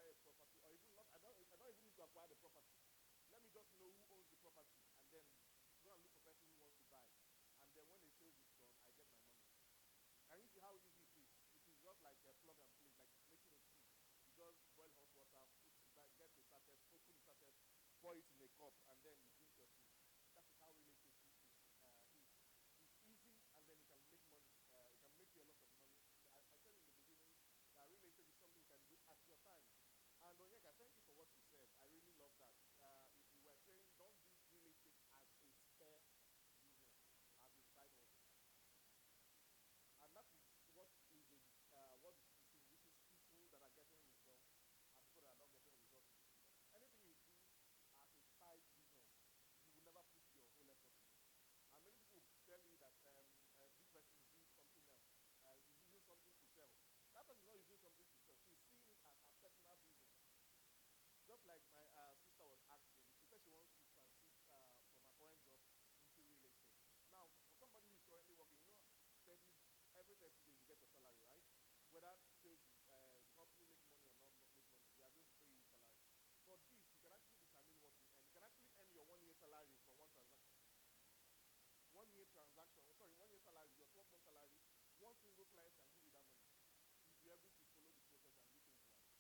acquire a property, or even not, I don't even need to acquire the property. Let me just know who owns the property, and then go and look for person who wants to buy. And then when the sales is done, I get my money. Can you see how easy it is? It is just like a plug and play, like making a tea. You just boil hot water, get the sachet, open the sachet, pour it in a cup, and then you drink your tea. That is how real estate is. It's easy, and then you can make money. It can make you a lot of money. I said in the beginning that real estate is something you can do at your time. And Onyeka, thank you for what you said. I really love that. You were saying don't do real estate as a spare business, as a side hustle. And that is what distinguishes people that are getting results and people that are not getting results in this industry. Anything you do as a side business, you will never put your whole effort in it. And many people will tell you that this person is doing something else. He's using something to sell. That person is not using something to sell. She's seeing it as her personal business. Just like my sister was asking, she said she wants to transit from her current job into real estate. Now, for somebody who is currently working, every 30 days you get your salary, right? Whether sales, the company make money or not make money, they are going to pay you salary. For this, you can actually determine what you earn. You can actually earn your 1 year salary from one transaction. 1 year transaction, 1 year salary, your 12-month salary, one single client can give you that money if you're able to follow the process and do things right.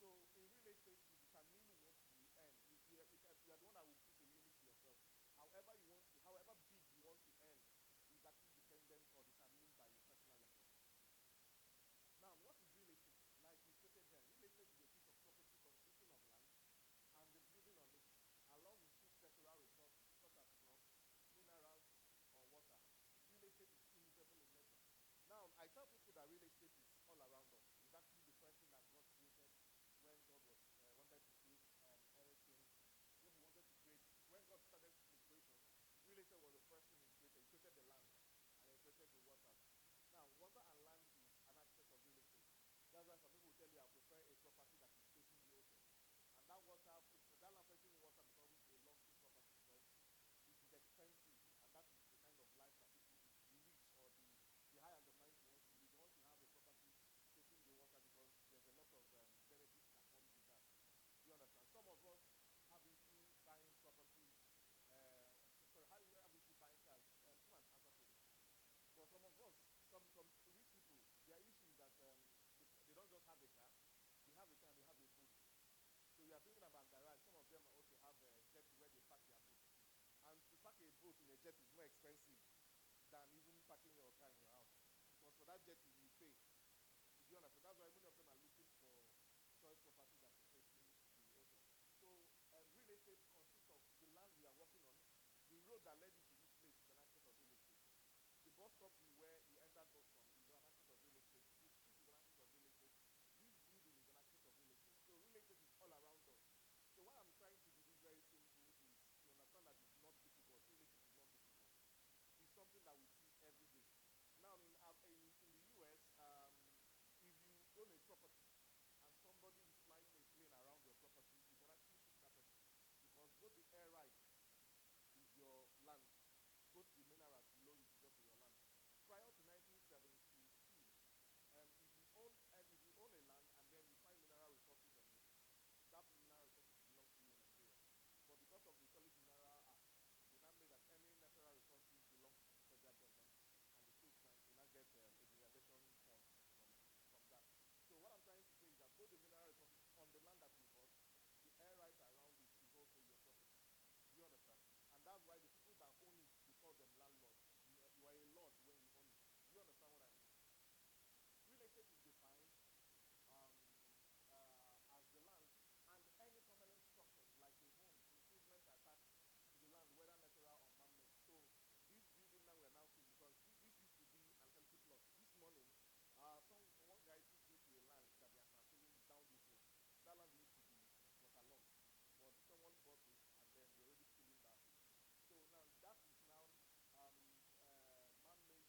So in real estate, you determine what you earn. You are the one that will put a limit to yourself. However big you want to earn is actually dependent or determined by your personal effort. Now, what is real estate? Like we stated then, real estate is a piece of property consisting of land and the building on it, along with two sectoral resources such as crops, minerals, or water. Real estate is immutable in nature. Now, I tell people that real estate is all around us. It's actually the first thing that God created when God was wanted to create everything. When God started the creation, real estate was the first thing He created. He created the land and He created the waters. Now, water and land is an aspect of real estate. That's why some people will tell you I prefer a property that is facing the ocean. And that land facing water becomes a luxury property because it is expensive, and that is the kind of life that people, the rich or the high and the mighty wants to live. They want to have a property facing the water because there's a lot of benefits that comes with that. Do you understand? Some of us have issue buying properties. Have issue buying cars? Come and answer for this. For some of us, some rich people, their issue is that they don't just have a car. They have a car and they have a boat. So we are thinking about garage. Some of them also have a jet where they park their boat. And to park a boat in a jet is more expensive than even parking your car in your house. Because for that jet you pay. Do you understand? That's why many of them are looking for choice property that is facing the ocean. So real estate consists of the land we are working on, the road that led you to this place is an aspect of real estate. The bus stop where you entered us from is an aspect of real estate. The street is an aspect of real estate. This building is an aspect of real estate. So real estate is all around us. So what I'm trying to do this very simple is to understand that it's not difficult. Real estate is not difficult. It's something that we see every day. Now in the US, if you own a property and somebody is flying a plane around your property, you can actually shoot that person because both the air rights is your land, both the minerals below it is also your land. Prior to 1972, if you own a land and then you find mineral resources on it, that mineral resources belong to you in Nigeria. But because of the Solid Mineral Act, they now made that any natural resources belongs to the federal government, and the states now will not get a derivation fund from that. So what I'm trying to say is that both the mineral resources on the land that you bought, the air rights around it is also your property. Do you understand? And that's why the people that own it, they call them landlords. You are a lord when you own it. Do you understand what I mean? Real estate is defined as the land and any permanent structures like a home, improvement attached to the land, whether natural or man-made. So this building now we are now seeing, because this used to be an empty plot. This morning, one guy took me to a land that they are transferring down this road. That land used to be waterlogged, but someone bought it and then they're already filling that. So now that is now man-made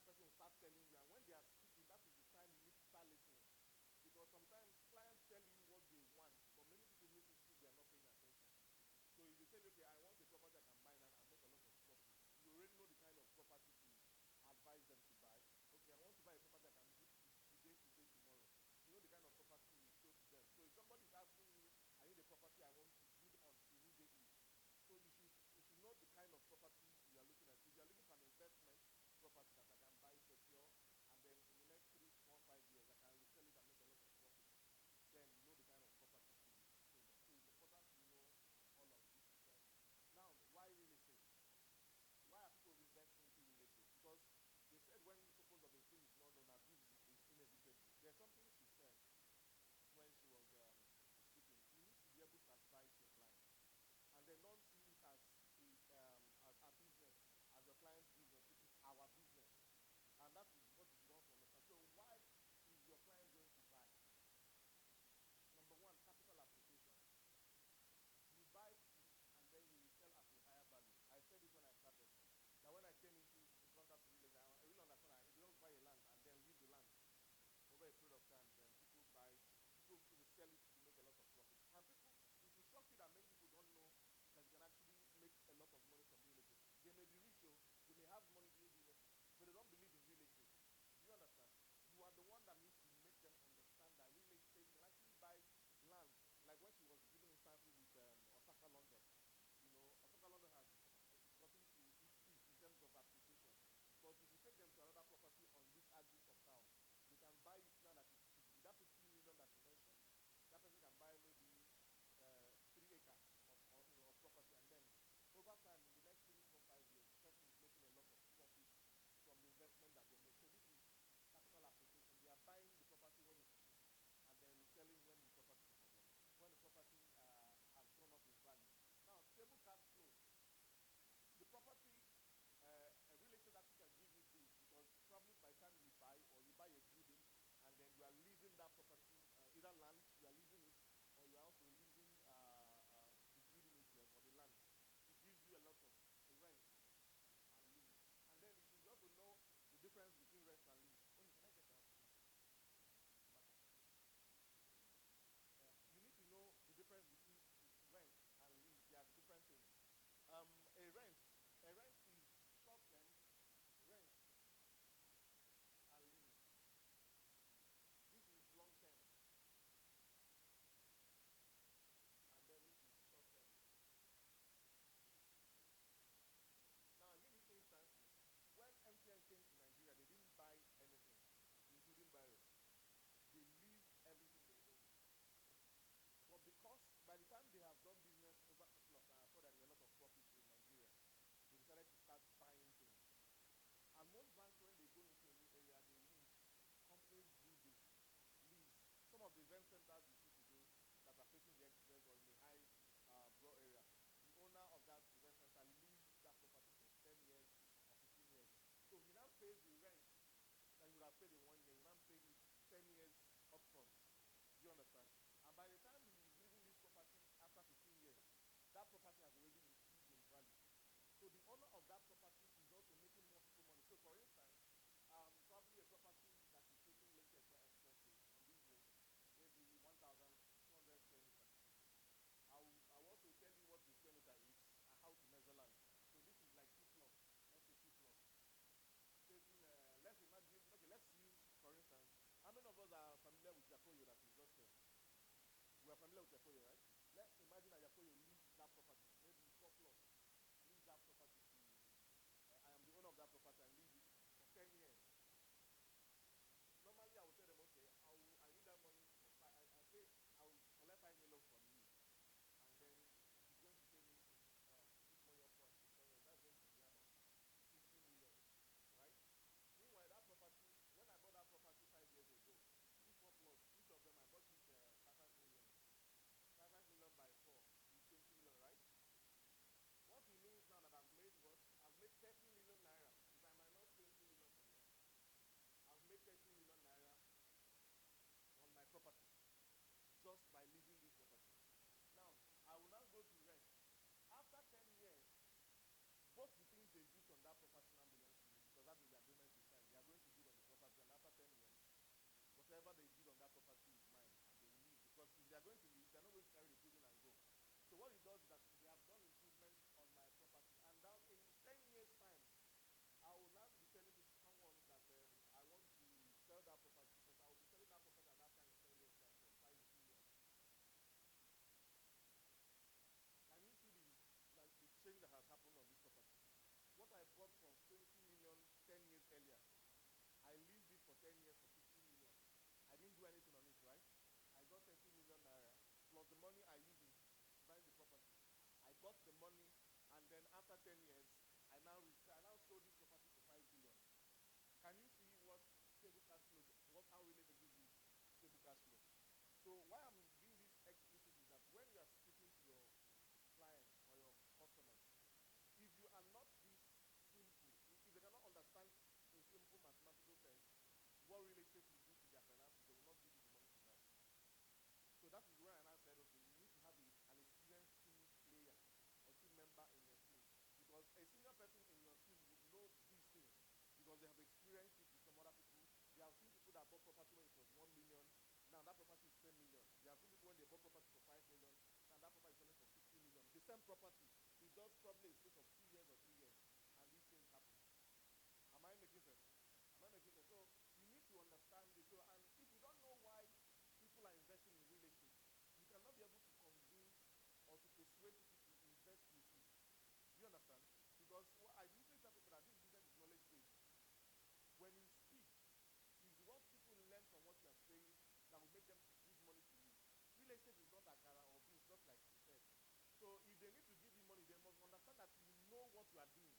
that person will start telling you, and when they are speaking, that is the time you need to start listening. Because sometimes clients tell you what they want, but many people make it feel they are not paying attention. So if you tell, okay, I want a property I can buy now and make a lot of profit, you already know the kind of property to advise them to buy. Okay, I want to buy a property I can do today, tomorrow. You know the kind of property you show to them. So if somebody is asking you, I need a property I want to build on immediately. So you should know the kind of property you are looking at. If you are looking for an investment property that I can buy secure, and then in the next 3, 4, 5 years I can resell it and make a lot of profit, then you know the kind of property to show them. So it's important to know all of this. Now, why real estate? Why are people investing into real estate? Because they said when the purpose of a thing is not known, abuse is inevitable. There's something she said when she was speaking. You need to be able to advise your client, and then don't see it as a business, as your client's business. It is our business, and that is what you want to understand. So why is your client going to buy? Number one, capital appreciation. You buy it and then you resell at a higher value. I said it when I started. That when I came into contact with real estate, I really understand. I don't buy a land and then leave the land over a period of time. Then people buy, people resell it to make a lot of profit. And people, it will shock you that many people don't know that you can actually make a lot of money from real estate. They may be rich, they may have money doing business, but they don't believe in real estate. Do you understand? You are the one that needs to make them understand that real estate, you can actually buy land. Like when she was giving instances with Osaka, London. You know, Osaka, London has gotten to its peak in terms of appreciation. But if you take them to another property on this axis of town, they can buy it now that it's cheap. With that 50 million that you mentioned, that person can buy maybe 3 acres of property, and then over time, in the next 3, 4, 5 years, the person is making a lot of profit from the investment that they make. So this is capital appreciation. They are buying the property when it's cheap, and then reselling when the property has gone up in value. Now, stable cash flow. The property, a real estate actually can give you this, because probably by the time you buy, or you buy a building and then you are leasing that property, either land, you are leasing it, or you are also leasing the building itself or the land. It gives you a lot of rent and lease. And then you should also know the difference between rent and lease. When can I get that? You need to know the difference between rent and lease. They are different things. A rent is short term, rent and lease. This is long term, and then this is short term. Now, I'll give you instances. When MTN came to Nigeria, they didn't buy anything, including Biro. They leased everything they owned. But because by the time they have done business over a couple of times, I saw that there were a lot of profits in Nigeria. They decided to start buying things. And most banks, when they go into a new area, they lease. Companies do this. Lease. Some of the event centers you see today that are facing the express or in a high broad area, the owner of that event center leased that property for 10 years or 15 years. So he now pays the rent that he would have paid in 1 year. He now pays it 10 years upfront. Do you understand? And by the time he is leaving this property after 15 years, that property has already increased in value. So the owner of that property is also making multiple money. So for instance, probably a property that is taking, let's say, expensive on this road, maybe 1,200 square meters. I want to tell you what the square meter is and how to measure land. So this is like 2 plots. Let's say 2 plots. Taking, let's imagine, okay, let's use, for instance, how many of us are familiar with Yakoyo that is just there? We are familiar with Yakoyo, right? Let's imagine that Yakoyo leaves that property, maybe 4 plots, leaves that property to, I am the owner of that property and leave it for 10 years. Normally, I would tell them, okay, I need that money for I will collect 5 million from you, and then it is going to pay me this money up front in 10 years. That's going to be how much? 50 million, right? Meanwhile, that property, when I bought that property 5 years ago, these 4 plots, each of them I bought it 5 million. 5 whatever they did on that property is mine, and they will leave. Because if they are going to leave, they are not going to carry the building and go. So what it does is that they have done improvements on my property, and now in 10 years' time, I will now be telling someone that I want to sell that property, but I will be selling that property at that time in 10 years' time for 5 billion. Can you see the change that has happened on this property? What I bought for 20 million 10 years earlier, I leased it for 10 years for 50 million. I didn't do anything on it, right? I got 30 million naira plus the money I used in buying the property. I got the money, and then after 10 years, I now sold this property for 5 billion. Can you see what stable cash flow, how real estate gives you stable cash flow? So why I'm being this explicit is that when you are speaking to your clients or your customers, if you are not this simple, if they cannot understand in simple mathematical terms what real estate will do to their finances, they will not give you the money to buy. So that is where I now said, okay, you need to have an experienced team player or team member in your team. Because a senior person in your team would know these things because they have experienced it with some other people. They have seen people that bought property when it was 1 million. Now that property is 10 million. They have seen people when they bought property for 5 million. Now that property is selling for 50 million. The same property. It just probably a space of 2 years or 3 years. And these things happen. Am I making sense? Am I making sense? So you need to understand this. So, and if you don't know why people are investing in real estate, you cannot be able to convince or to persuade people to invest with you. Do you understand? Because I usually tell people that this business is knowledge based. When you speak, is what people learn from what you are saying that will make them give money to you. Real estate is not akara or beans, just like you said. So if they need to give you money, they must understand that you know what you are doing,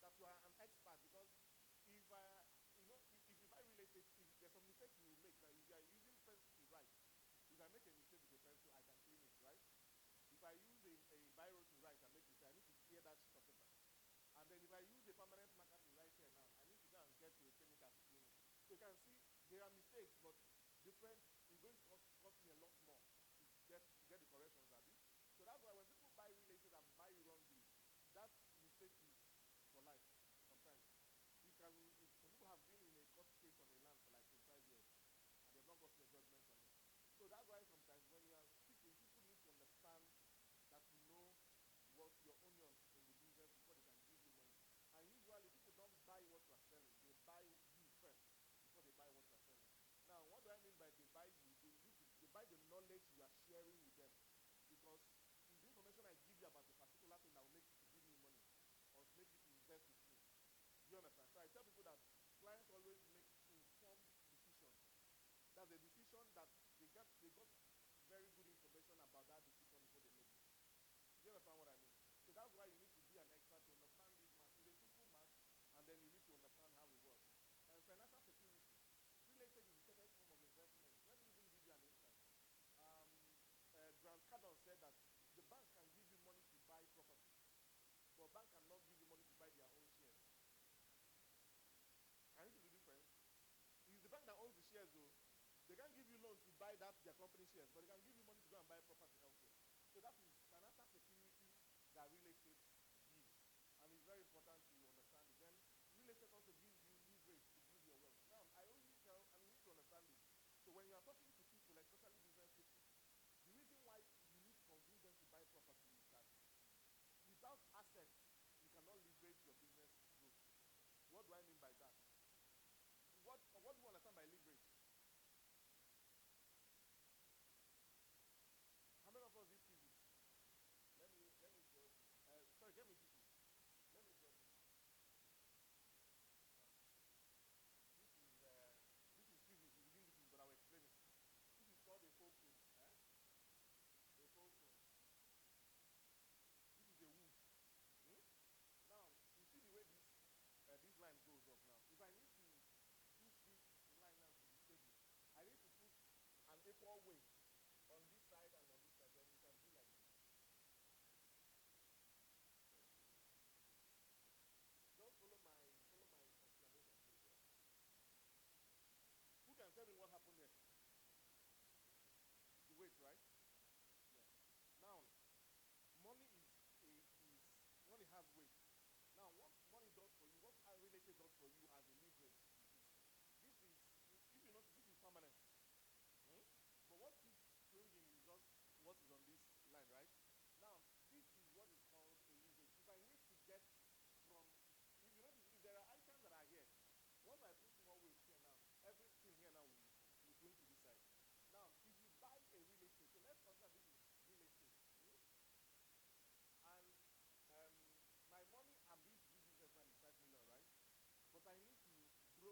that you are an expert. Because if if you buy real estate, if there's some mistakes you will make. Now, if you are using pencil to write, if I make a mistake with a pencil, I can clean it, right? If I use a biro to write and make mistake, I need to clear that sheet of paper. And then if I use a permanent marker to write here now, I need to go and get to a chemical to clean it. So you can see there are mistakes, but different. It's going to cost me a lot more to get the corrections, Abby. So that's why when people buy real estate and buy wrongly, that mistake is for life. Sometimes some people have been in a court case on a land for like 25 years, and they've not gotten a judgment on it. So that's why sometimes when you are speaking, people need to understand that you know what your onions in the business before they can give you money. And usually people don't buy what you are selling, they buy you first before they buy what you are selling. Now, what do I mean by they buy you? They buy the knowledge you are sharing with them. Because it's the information I give you about a particular thing that will make you to give me money or make you to invest with me. Do you understand? So I tell people that clients always make informed decisions. That's a decision that they got very good information about that decision before they make it. Do you understand what I mean? So that's why you need to be an expert to understand this math. It's a simple math, and then you need to understand how it works. And financial security. Real estate is the safest form of investment. Let me even give you an instance. Grant Cardone said that the bank can give you money to buy property, but bank cannot give you money to buy their own shares. Can you see the difference? It's the bank that owns the shares, though. They can't give you loan to buy their company shares, but they can give you money to go and buy property elsewhere. So that is financial security that real estate gives. And it's very important to understand it. Then real estate also gives you leverage to build your wealth. Now, I always tell, and you need to understand this. So when you are talking to people, especially business people, the reason why you need to convince them to buy property is that without assets, you cannot leverage your business growth. What do I mean by that? What do you understand by leverage? How many of us did physics? Let me show. Sorry, get me tissue. Let me draw this. This is physics. We didn't do physics, but I will explain it. This is called a fulcrum. A fulcrum. This is a wood. Hmm? Now, you see the way this line goes up now. If I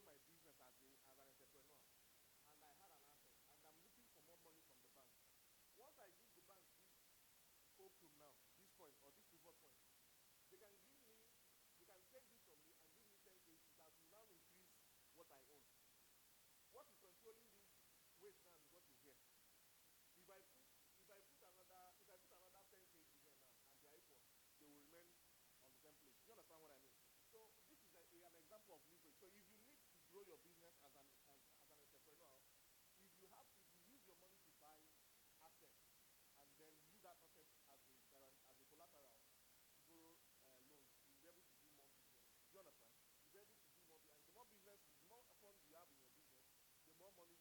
grow my business as an entrepreneur, and I had an asset, and I'm looking for more money from the bank. Once I give the bank this fulcrum now, this point or this pivot point, they can take this from me and give me 10 kg that will now increase what I own. What is controlling this weight now is what is here. If I put another 10 kg here now and they are equal, they will remain on the same place. You understand what I mean? So this is an example of leverage. So if you need to grow your business as an entrepreneur, if you use your money to buy assets and then use that asset as a collateral to borrow loans, you'll be able to do more business. Do you understand? You'll be able to do more business. And the more funds you have in your business, the more money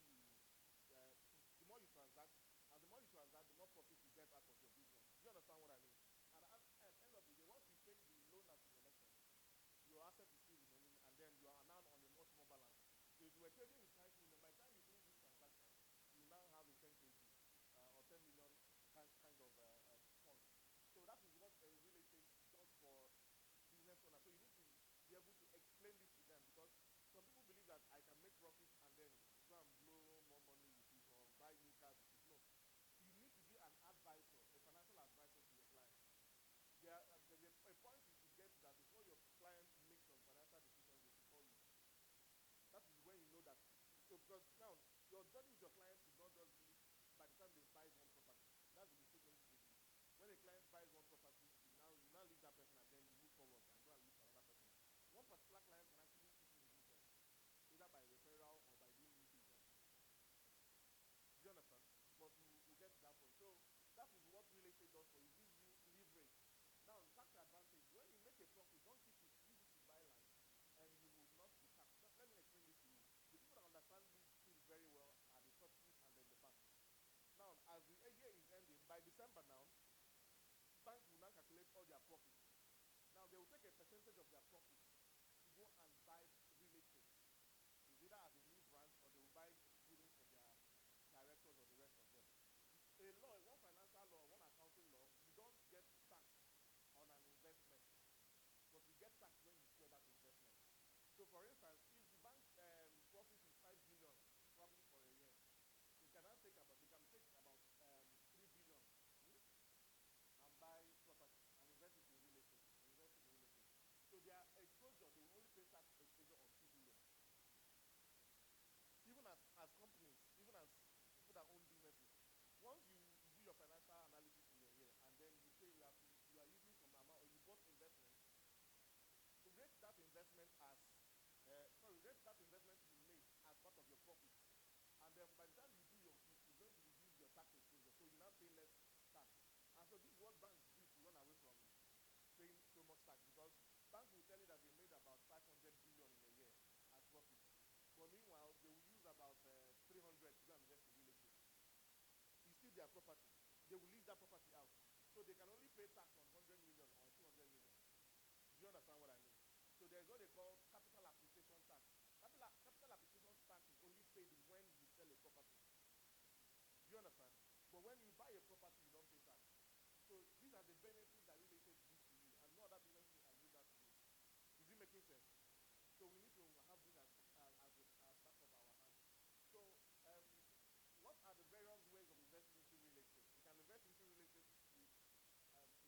the more you transact, and the more you transact, the more profit you get out of your business. Do you understand what I mean? And at the end of the day, once you take the loan that you collected, your asset is still remaining, and then you are now on a much more balance. So if you were trading with 5 million, by the time you finish this transaction, you now have a 10 kg or 10 million kind of fund. So that is what real estate does for business owners. So you need to be able to explain this to them, because some people believe that I can make profit and then go and blow more money with it or buy new cars with it. No. You need to be an advisor, a financial advisor to your clients. There's a point you should get to that before your client makes some financial decisions, they should call you. That is when you know that. So because now your journey with your clients is not just by the time they buy one property. That's the mistake many people do. When a client buys one property, you now leave that person and then you move forward and go and look for another person. One particular client can actually keep you in business, either by referral or by doing new business. Do you understand? But we'll get to that point. So that is what real estate does for you. It gives you leverage. Now, tax advantage. When you make a profit, don't keep it. Use it to buy land, and you will not be taxed. Let me explain this to you. The people that understand these things very well are the churches and then the banks. Now, as the year is ending, by December now, banks will now calculate all their profits. Now, they will take a percentage of their profits to go and buy real estate. It's either as a new branch or they will buy buildings for their directors or the rest of them. One financial law, one accounting law, you don't get taxed on an investment, but you get taxed when you sell that investment. So, for instance, if the bank profit is 5 billion, probably for a year, they can take about 3 billion and buy property and invest it in real estate. So their exposure, they will only pay tax exposure on 2 billion. Even as companies, even as people that own businesses, once you do your financial analysis in a year and then you say you are using some amount or you bought investment, rate that investment you made as part of your profit. And then by the time you do it's going to reduce your tax exposure, so you now pay less tax. And so this is what banks do to run away from paying so much tax, because banks will tell you that they made about 500 billion in a year as profit. But meanwhile, they will use about 300 to go and invest in real estate. It's still their property. They will lease that property out. So they can only pay tax on 100 million or 200 million. Do you understand what I mean? So there's what they call capital appreciation tax. Capital appreciation tax is only paid when you sell a property. Do you understand? But when you buy a property, you don't pay tax. So these are the benefits that real estate gives to you, and no other business can give that to you. Is it making sense? So we need to have this as part of our hands. So what are the various ways of investing into real estate? You can invest into real estate with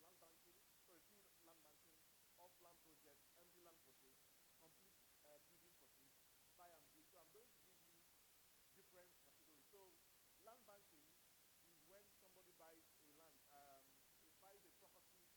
land banking, through land banking, off-land projects, empty land purchase, complete building purchase, buy and build. So I'm going to give you different categories. So land banking is when somebody buys a land, buys a property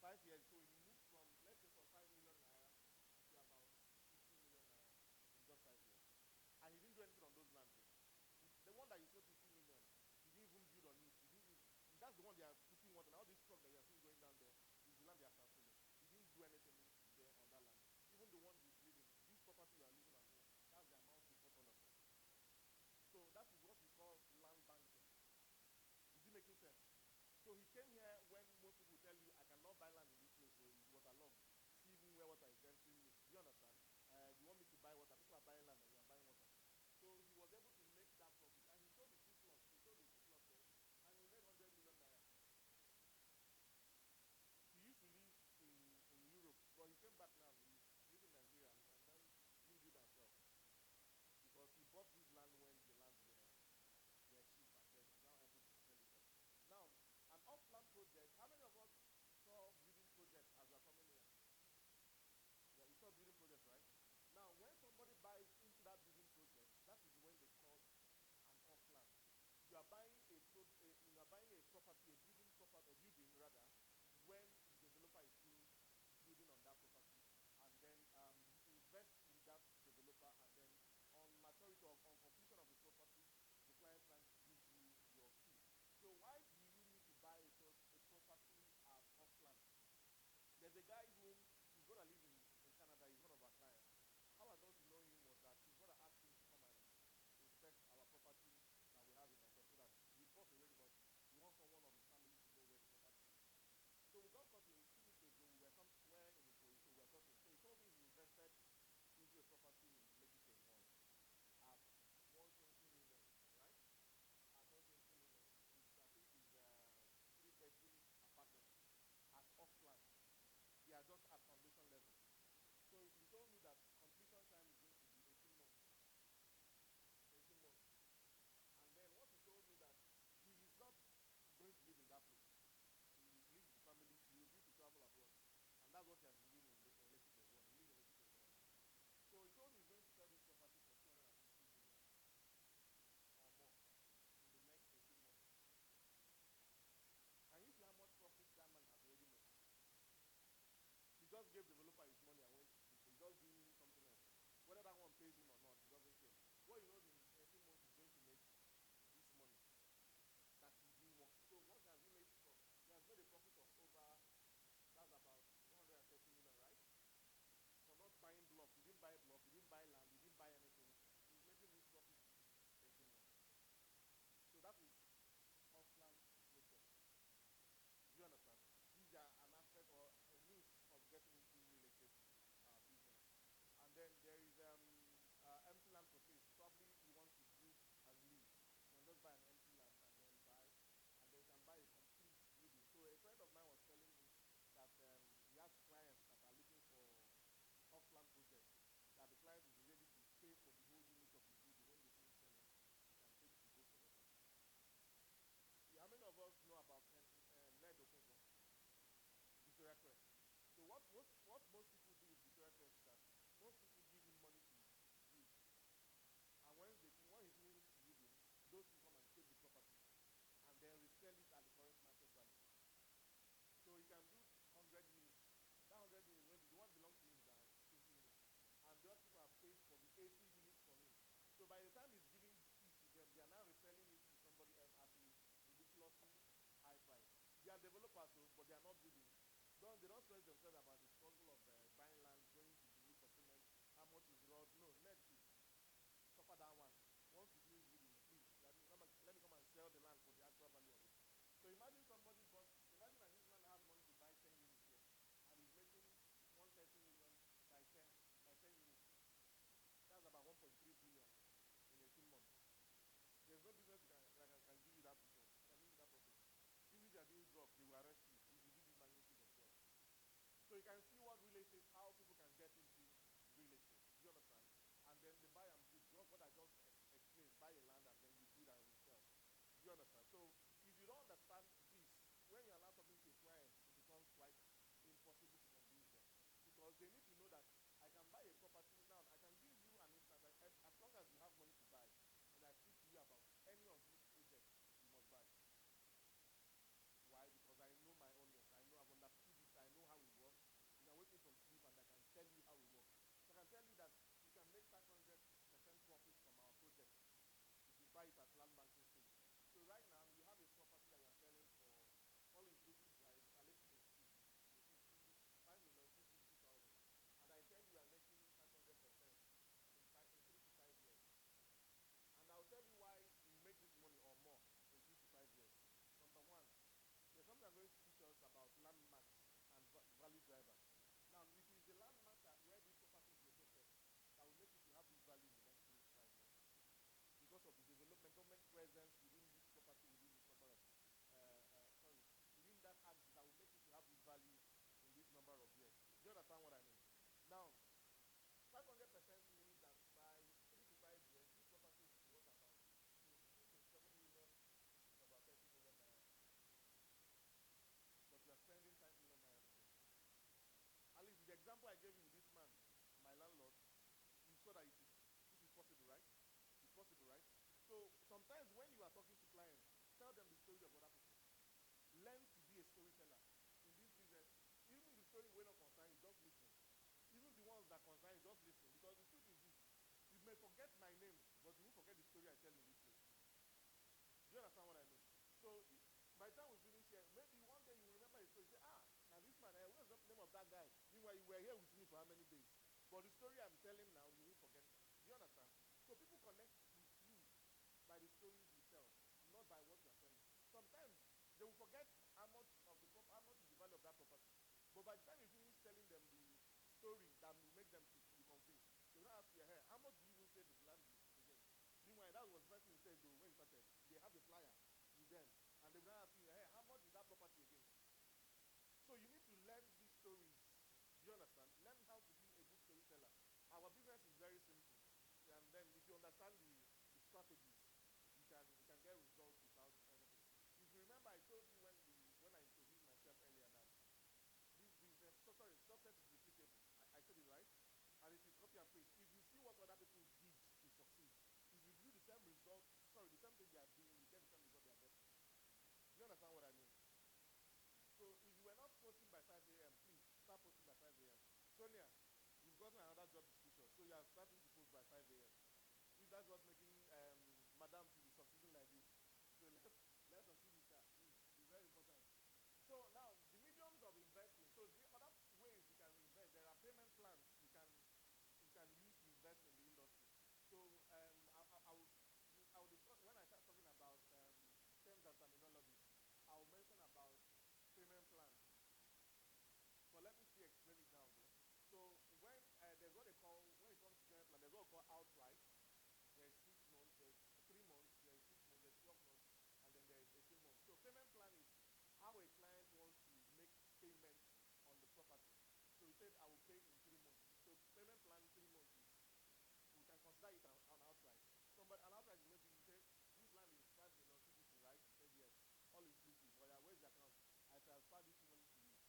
5 years, so he moved from, let's say, from 5 million naira to about 15 million naira in just 5 years. And he didn't do anything on those lands. The one that he sold 50 million, he didn't even build on it. He didn't even, that's the one they are putting water. Now this truck that you are seeing going down there is the land they are transferring. He didn't do anything there on that land. Even the one he's building, this property you are looking at here, that's the amount he bought all of them. So that is what we call land banking. Is it making sense? So he came here when most people tell you, I cannot buy land in this place, so it's waterlogged. See even where water is entering it. Do you understand? You want me to buy water? People are buying land and you are buying water. So he was able to make that profit. And he sold the two plots. He sold the two plots there. And he made 100 million naira. He used to live in Europe, but he came back now. He's living in Nigeria and then didn't build himself. Because he bought this land when the lands were cheap, and then he's now able to sell it off. Now, an off-land project, how many of us saw building projects as we are coming here? Yeah, you saw building projects, right? Now, when somebody buys into that building project, that is when they call an off-land. You are buying you are buying a property, a building rather, when the developer is still building on that property, and then you invest with that developer, and then on maturity or on completion of the property, the client now gives you your key. So why do you need to buy a property as off-land? There's a guy whom his brother lives in Canada. He's one of our clients. How I got to know him was that his brother asked him to come and inspect our property that we have in Nigeria, so that he bought already, but he wants someone of his family to know where the property is. So we got talking 2 weeks ago. We were in Ikoyi, so we were talking. So he told me he invested into a property in Lekki Phase 1 at 120 million, right? At 120 million. I think it's 3-bedroom apartment as off-land. They are just at foundation level. So he told me that completion time is going to be 18 months. 18 months. And then what he told me that he is not going to live in that place. He lives with the family. He will be to travel abroad. And that's what he has been doing in Lekki Phase 1. He lives in Lekki Phase 1. So he told me he's going to sell this property for 250 million or more in the next 18 months. Can you see how much profit that man has already made? He just gave developer his money and went to sleep. He's just doing something else. Whether that one pays him or not, he doesn't care. What he knows in 18 months he's going to make this money that he didn't work. So what has he made? He has made a profit of over, that's about 130 million, right? For not buying block. He didn't buy block, he didn't buy land, he didn't buy anything. He's making this profit in 18 months. So that is off-land project. Do you understand? These are an aspect or a means of getting into real estate business. And then there is empty land for sale. Probably you want to build and live. You can just buy an empty land and then you can buy a complete building. So a friend of mine was telling me that he has clients that are looking for off-land projects, that the client is ready to pay for the whole unit of the building. When they finish selling, he can take the go for the property. How many of us know about Ned Okonkwo? Victoria Crest. So what most people do with Victoria Crest is that most people give him money to build. And when he finishes building, those people come and take the property and then resell it at the current market value. So he can build 100 units. That 100 units, maybe the one belongs to him is 50 units. And the other people have paid for the 80 units from him. So by the time he's giving keys to them, they are now reselling it to somebody else at a ridiculously high price. They are developers, but they are not building. They don't stress themselves about the struggle of buying land, going to the look for cement, how much is rod. No, let should suffer that one. Once you finish building, please, let me come and sell the land for the actual value of it. So imagine that this man has money to buy 10 units here, and he's making 130 million by 10 units. That's about 1.3 billion in 18 months. There's no business that can give you that business. Can give you that profit. Even if you are doing drugs, they will arrest you if you do this magnitude of drugs. So you can see what real estate, how people can get into real estate. Do you understand? And then they buy and build. Just what I just explained, buy a land and then you build and resell. Do you understand? So if you don't understand this, when you allow something to a client, it becomes quite impossible to convince them. Because they need to know that I can buy a property now. I can give you an instance. As long as you have money to buy, and I speak to you about any of these projects, you must buy. Why? Because I know my audience. I've understood it. I know classify it as land banking stage. So right now you have a property that you're selling for all-inclusive price, and let's say 5,250,000, and I tell you are making 500% in 3 to 5 years. And I'll tell you why you make this money or more in 3 to 5 years. Number one, there's something I'm going to teach us about landmarks and value drivers. Now, it is the landmark that where this property is located that will make it to have this value in the next 3 to 5 years. Because of the development, government presence within this property, within this number of, within that axis that will make it to have this value in this number of years. Do you understand what I mean? Now, 500% means that by 3 to 5 years, this property is worth about 7 million, about 30 million naira. But you are spending 5 million naira today. At least the example I gave you with this man, my landlord, you saw that it is possible, right? It's possible, right? So sometimes when you are talking to clients, tell them the story of other people. Learn to be a storyteller. In this business, even the story we're not concerned, you just listen. Even the ones that concern you, just listen. Because the truth is this: you may forget my name, but you won't forget the story I tell in this place. Do you understand what I mean? So by the time we finish here, maybe one day you will remember the story. Say, now this man, what's the name of that guy? Meanwhile, you were here with me for how many days? But the story I'm telling now, you won't forget it. Do you understand? So people connect with you by the stories you tell, not by what you're selling. Sometimes they will forget how much how much is the value of that property. But by the time you finish telling them the story that will make them to be convinced, they will not ask you, hey, how much do you even say this land is again? Meanwhile, that was the first thing you said though when you started. They have a flyer with them, and they will not ask you, hey, how much is that property again? So you need to learn these stories. Do you understand? Learn how to be a good storyteller. Our business is very simple. And then if you understand the strategies, you can get results without anything. If you remember, I told you when I introduced myself earlier that this business, success is replicable. I said it right, and it is copy and paste. If you see what other people did to succeed, if you do the same result, the same thing they are doing, you get the same result they are getting. Do you understand what I mean? So if you were not posting by 5 a.m., please start posting by 5 a.m. Sonia, you've gotten another job description, so you are starting to post by 5 a.m. If that's what's making Madam to be succeeding like this, so let's succeed with that. It's very important. So now the mediums of investing. So the other ways you can invest, there are payment plans you can use to invest in the industry. So I will discuss when I start talking about terms and terminologies. I'll mention about payment plans. But let me still explain it now though. So when there's what they call, when it comes to payment plan, there's what we call outright. There's 6 months, there's 3 months, there's 6 months, there's 12 months, and then there's 18 months. So payment plan is how a client wants to make payment on the property. So he said, I will pay in 3 months. So payment plan 3 months is, we can consider it an outright. An outright is going to say, this land is 5 million CPC, right? He said yes, all inclusive. Well, yeah, where's the account? I transfer this money to you.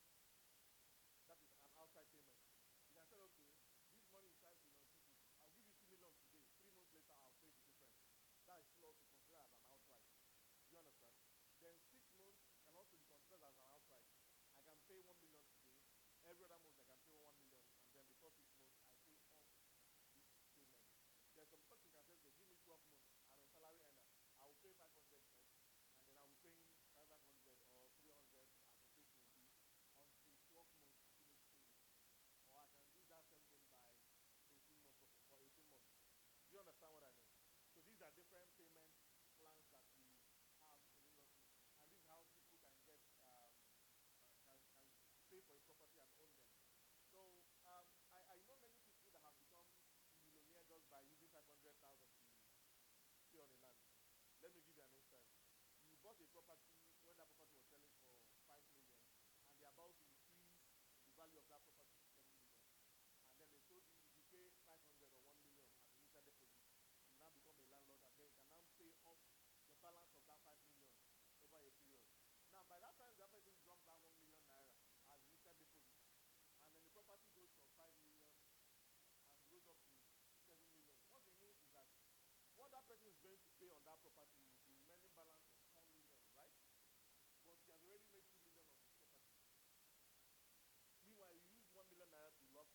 That is an outright payment. You can say, okay, this money is 5 million CPC. I'll give you 2 million today. 3 months later, I'll pay the difference. That is still also considered as an outright. Do you understand? Then 6 months can also be considered as an outright. I can pay 1 million today. Every other month I can pay 1 million, and then the first 6 months I pay off this payment. There's some person can say, okay, give me 12 months. I'm a salary earner. I will pay 500 first, and then I will pay 500 or 300 as the case may be until 12 months to finish paying. Or I can do that same thing by 18 months for 18 months. Do you understand what I mean? So these are different payment plans that we have in industry, and this is how people can get can pay for a property and own them. So I know many people that have become millionaire just by using 500,000 to pay on a land. Let me give you an instance. You bought a property when that property was selling for 5 million, and they're about to increase the value of that property to 7 million. And then they told you if you pay 500 or 1 million as initial deposit, you now become a landlord, and then you can now pay off the balance of that 5 million over a period. Now, by that time, that person drops down 1 million naira as initial deposit, and then the property goes from 5 million and goes up to 7 million. What it means is that what that person is going to pay on that property is the remaining balance of 4 million, right? But he has already made 2 million on his property. Meanwhile, you use 1 million naira to lock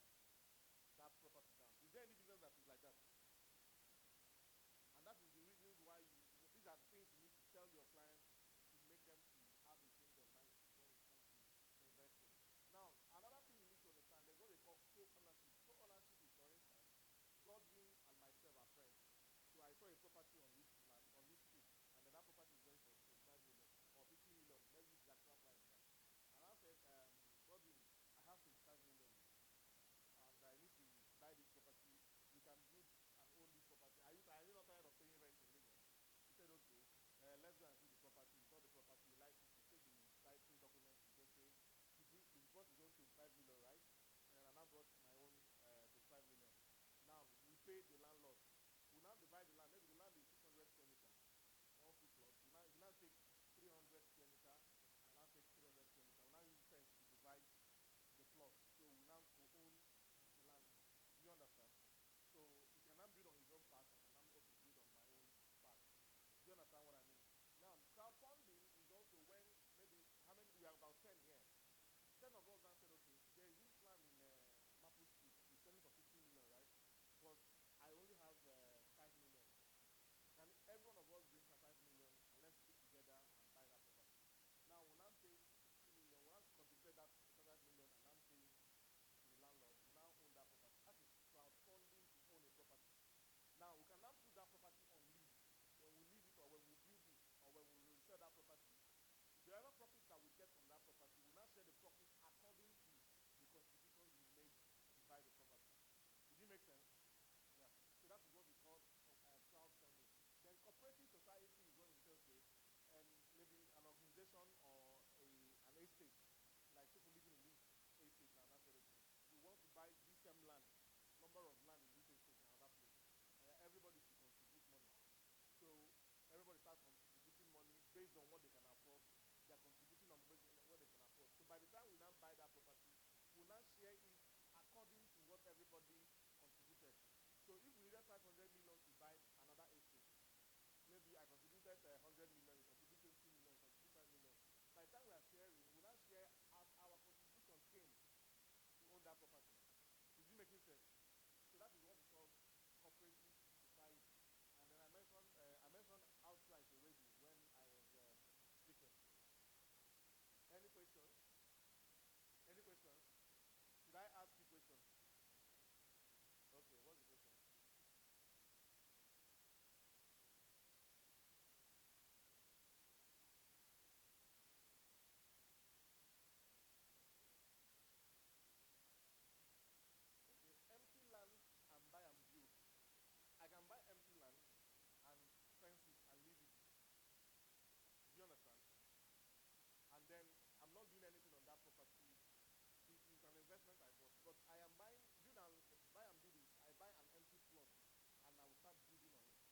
that property down. Is there any business that is like that? And that is the reasons why are the things you need to tell your clients to make them to have a change of mind when it comes to investing. Now, another thing you need to understand, there's what they call co-ownership. Co-ownership is, for instance, Godwin and myself are friends. So I saw a property on this land, on this street, and then that property is going for 25 million or 50 million. Let's use the actual price now. And I said, Godwin, I have 25 million and I need to buy this property. We can build and own this property. Are you not tired of paying rent in Lagos? He said, okay, let's go and see the property. He saw the property, he liked it. He took the title documents. He's okay. He brought his own 25 million, right? And then I now brought my own 25 million. Now, we paid the landlord. We now divide the land. Maybe the land is 600 square meter, one full plot. We now take 300 square meter. I now take 300 square meter. We now use fence to divide the plot. So we now co-own the land. Do you understand? So he can now build on his own part. I can now also build on my own part. Do you understand what I mean? Now, crowdfunding is also when maybe, how many, we are about 10 here. 10 of us now said, okay, there is this land in Maple Street. We're selling for 50 million, right? But I only have 5 million. Can every one of us bring 5 million and let's stick together and buy that property? Now, we'll now pay 60 million. We'll now contribute that 5 million and I'm paying to the landlord. We now own that property. That is crowdfunding to own a property. Now, we can now put that property on lease. When we lease it or when we build it or when we resell that property, the other profit that we get from that property, we now share the profit according to the contributions we made to buy the property. Did it make sense? Yeah. So that is what we call crowdfunding. Then cooperative society is when we say, okay, maybe an organization or an estate, like people living in this estate now, that said, okay, we want to buy this same land, number of land in this estate in another place. Everybody should contribute money. So everybody starts contributing money based on what they can afford. They are contributing on what they can afford. So by the time we now buy that property, we now share it according to what everybody contributed. So if we needed 500 million to buy another estate, maybe I contributed 100 million, you contributed 2 million, you contributed 5 million. By the time we are sharing, we now share as our contribution came to own that property. Is it making sense? So that is what we call cooperative society. And then I mentioned outright already when I was speaking. Any questions? Any questions? Should I ask you questions? Okay, what's the question? Okay, empty land and buy and build. I can buy empty land and fence it and leave it. Do you understand? And then I'm not doing anything on that property. It is an investment I bought. But I am buying, build and buy and build is I buy an empty plot and I will start building on it.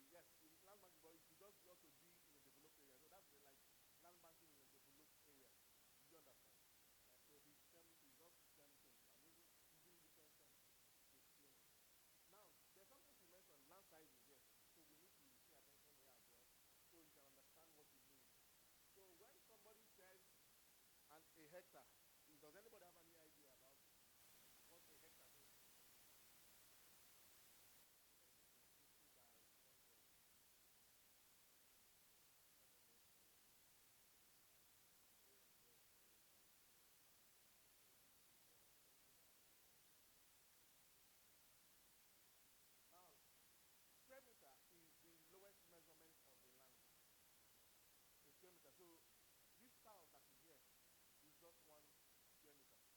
Yes, in land banking, but it should just also be in a developed area. So that's like land banking in a developed area. Do you understand? So it's just the same thing. I'm using different terms to explain it. Now, there's something you mentioned, land sizing, yes. So we need to pay attention here as well, so you can understand what it means. So when somebody says a hectare, does anybody have any idea about what a hectare means? Okay, this is 50 by 100. Now, square meter is the lowest measurement of the land. A square meter. So this tile that is here is just 1 square meter.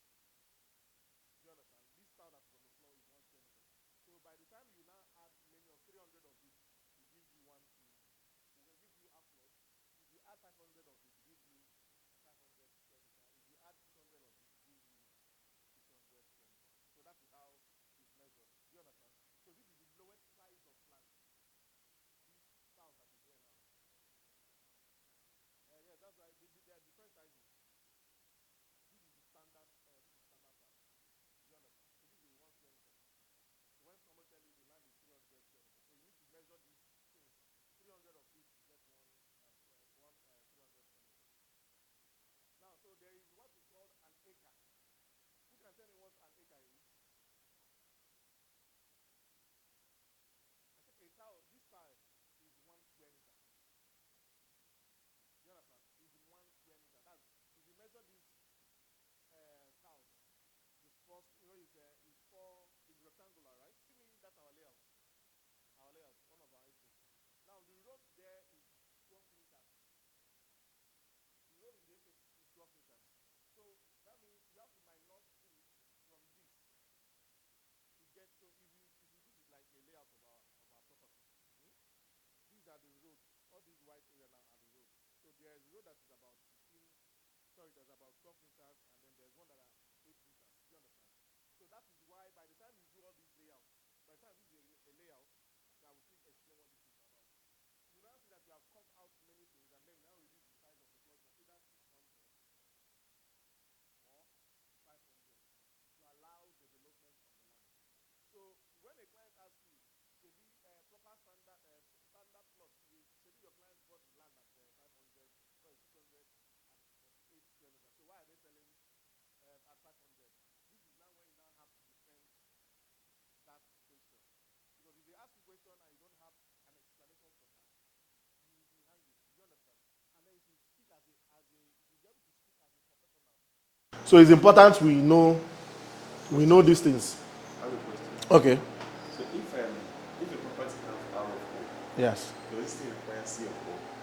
Do you understand? This tile that is on the floor is 1 square meter. So by the time you now add many of 300 of it, it gives you 1, 2. It will give you half plot. If you add 500 of it, it gives you 500 square meter. If you add 600 of it, it gives you 600 square meter. So that is how it's measured. Do you understand? So this is the lowest size of land. This tile that is here now. Yeah, that's right. There are different sizes. This is the standard. This is standard size. Do you understand? So this is 1 square meter. So when somebody tell you the land is 300 square meter, so you need to measure these things. 300 of it to get one 300 square meter. Now, so there is what is called an acre. Who can tell me what an acre is? Now the road there is 12 meters. The road in the estate is 12 meters. So that means you have to minus 2 from this to get. So if you this is like a layout of our property. These are the roads. All these white area now are the roads. So there is a road that is about 15. Sorry, there's about 12 meters, and then there's one that are 8 meters. Do you understand? So that is why by the time you do all these layouts, by the time this is a layout, I will still explain what this is about. You now see that you have cut out many things, and then now reduce the size of the plot from either 600 or 500 to allow development on the land. So when a client asks you, should be proper standard plot, should your client bought the land at 500, sorry 648 square meters. So why are they selling at 500? This is now when you now have to defend that question. Because if they ask you a question and you don't have an explanation for that, you will be hungry. Do you understand? And then you should speak you should be able to speak as a professional. So it's important we know these things. I have a question. Okay. So if a property comes out of home, yes, does it still require C of O?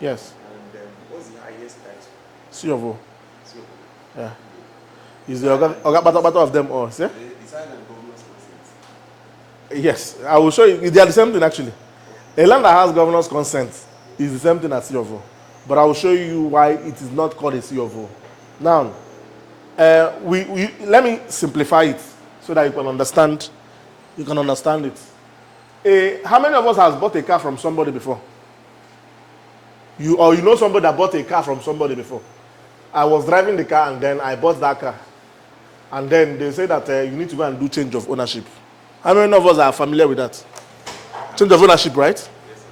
yes, And what's the highest type? C of O. C of O. Yeah. Is the Oga of them all? Yeah? It's higher than governor's consent. Yes, I will show you. They are the same thing actually. A land that has governor's consent is the same thing as C of O. But I will show you why it is not called a C of O. Now, let me simplify it so that you can understand. You can understand it. How many of us has bought a car from somebody before? You know somebody that bought a car from somebody before. I was driving the car and then I bought that car. And then they say that you need to go and do change of ownership. How many of us are familiar with that? Change of ownership, right? Yes, sir.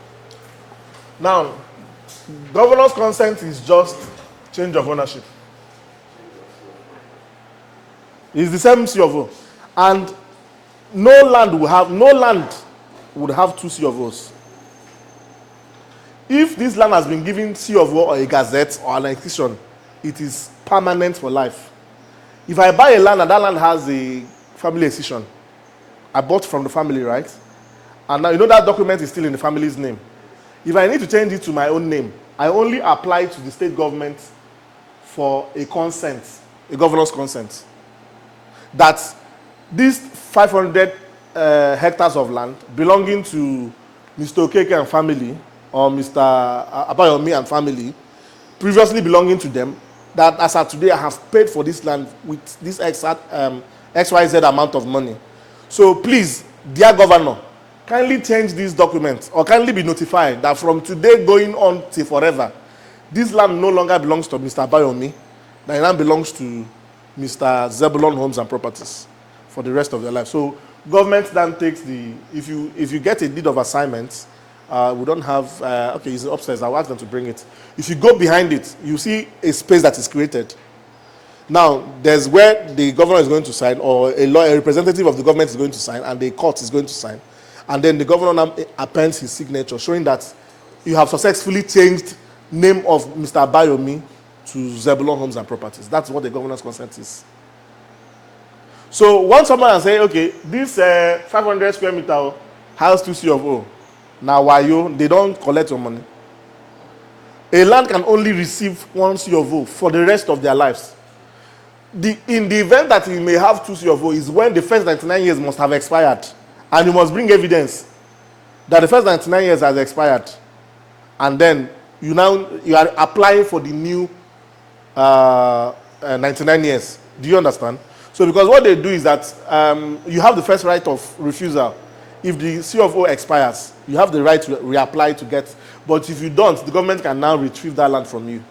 Now, governor's consent is just change of ownership. It's the same C of O. And no land would have two C of O's. If this land has been given C of O or a gazette or an extension, it is permanent for life. If I buy a land and that land has a family extension, I bought from the family, right? And now you know that document is still in the family's name. If I need to change it to my own name, I only apply to the state government for a consent, a governor's consent. That these 500 hectares of land belonging to Mr. Okeke and family, or Mr. Abayomi and family, previously belonging to them, that as of today I have paid for this land with this XYZ amount of money. So please, dear governor, kindly change this document or kindly be notified that from today going on till forever, this land no longer belongs to Mr. Abayomi, that it now belongs to Mr. Zebulon Homes and Properties for the rest of their life. So government then takes if you get a deed of assignment, we don't have, okay, it's upstairs, I'll ask them to bring it. If you go behind it, you see a space that is created. Now, there's where the governor is going to sign, or a representative of the government is going to sign, and the court is going to sign. And then the governor now appends his signature, showing that you have successfully changed name of Mr. Abayomi to Zebulon Homes and Properties. That's what the governor's consent is. So once someone say, okay, this 500 square meter has 2 C of O. Now, why they don't collect your money. A land can only receive 1 C of O for the rest of their lives. In the event that he may have 2 C of O is when the first 99 years must have expired. And you must bring evidence that the first 99 years has expired. And then you are applying for the new 99 years. Do you understand? So because what they do is that you have the first right of refusal. If the C of O expires, you have the right to reapply to get. But if you don't, the government can now retrieve that land from you.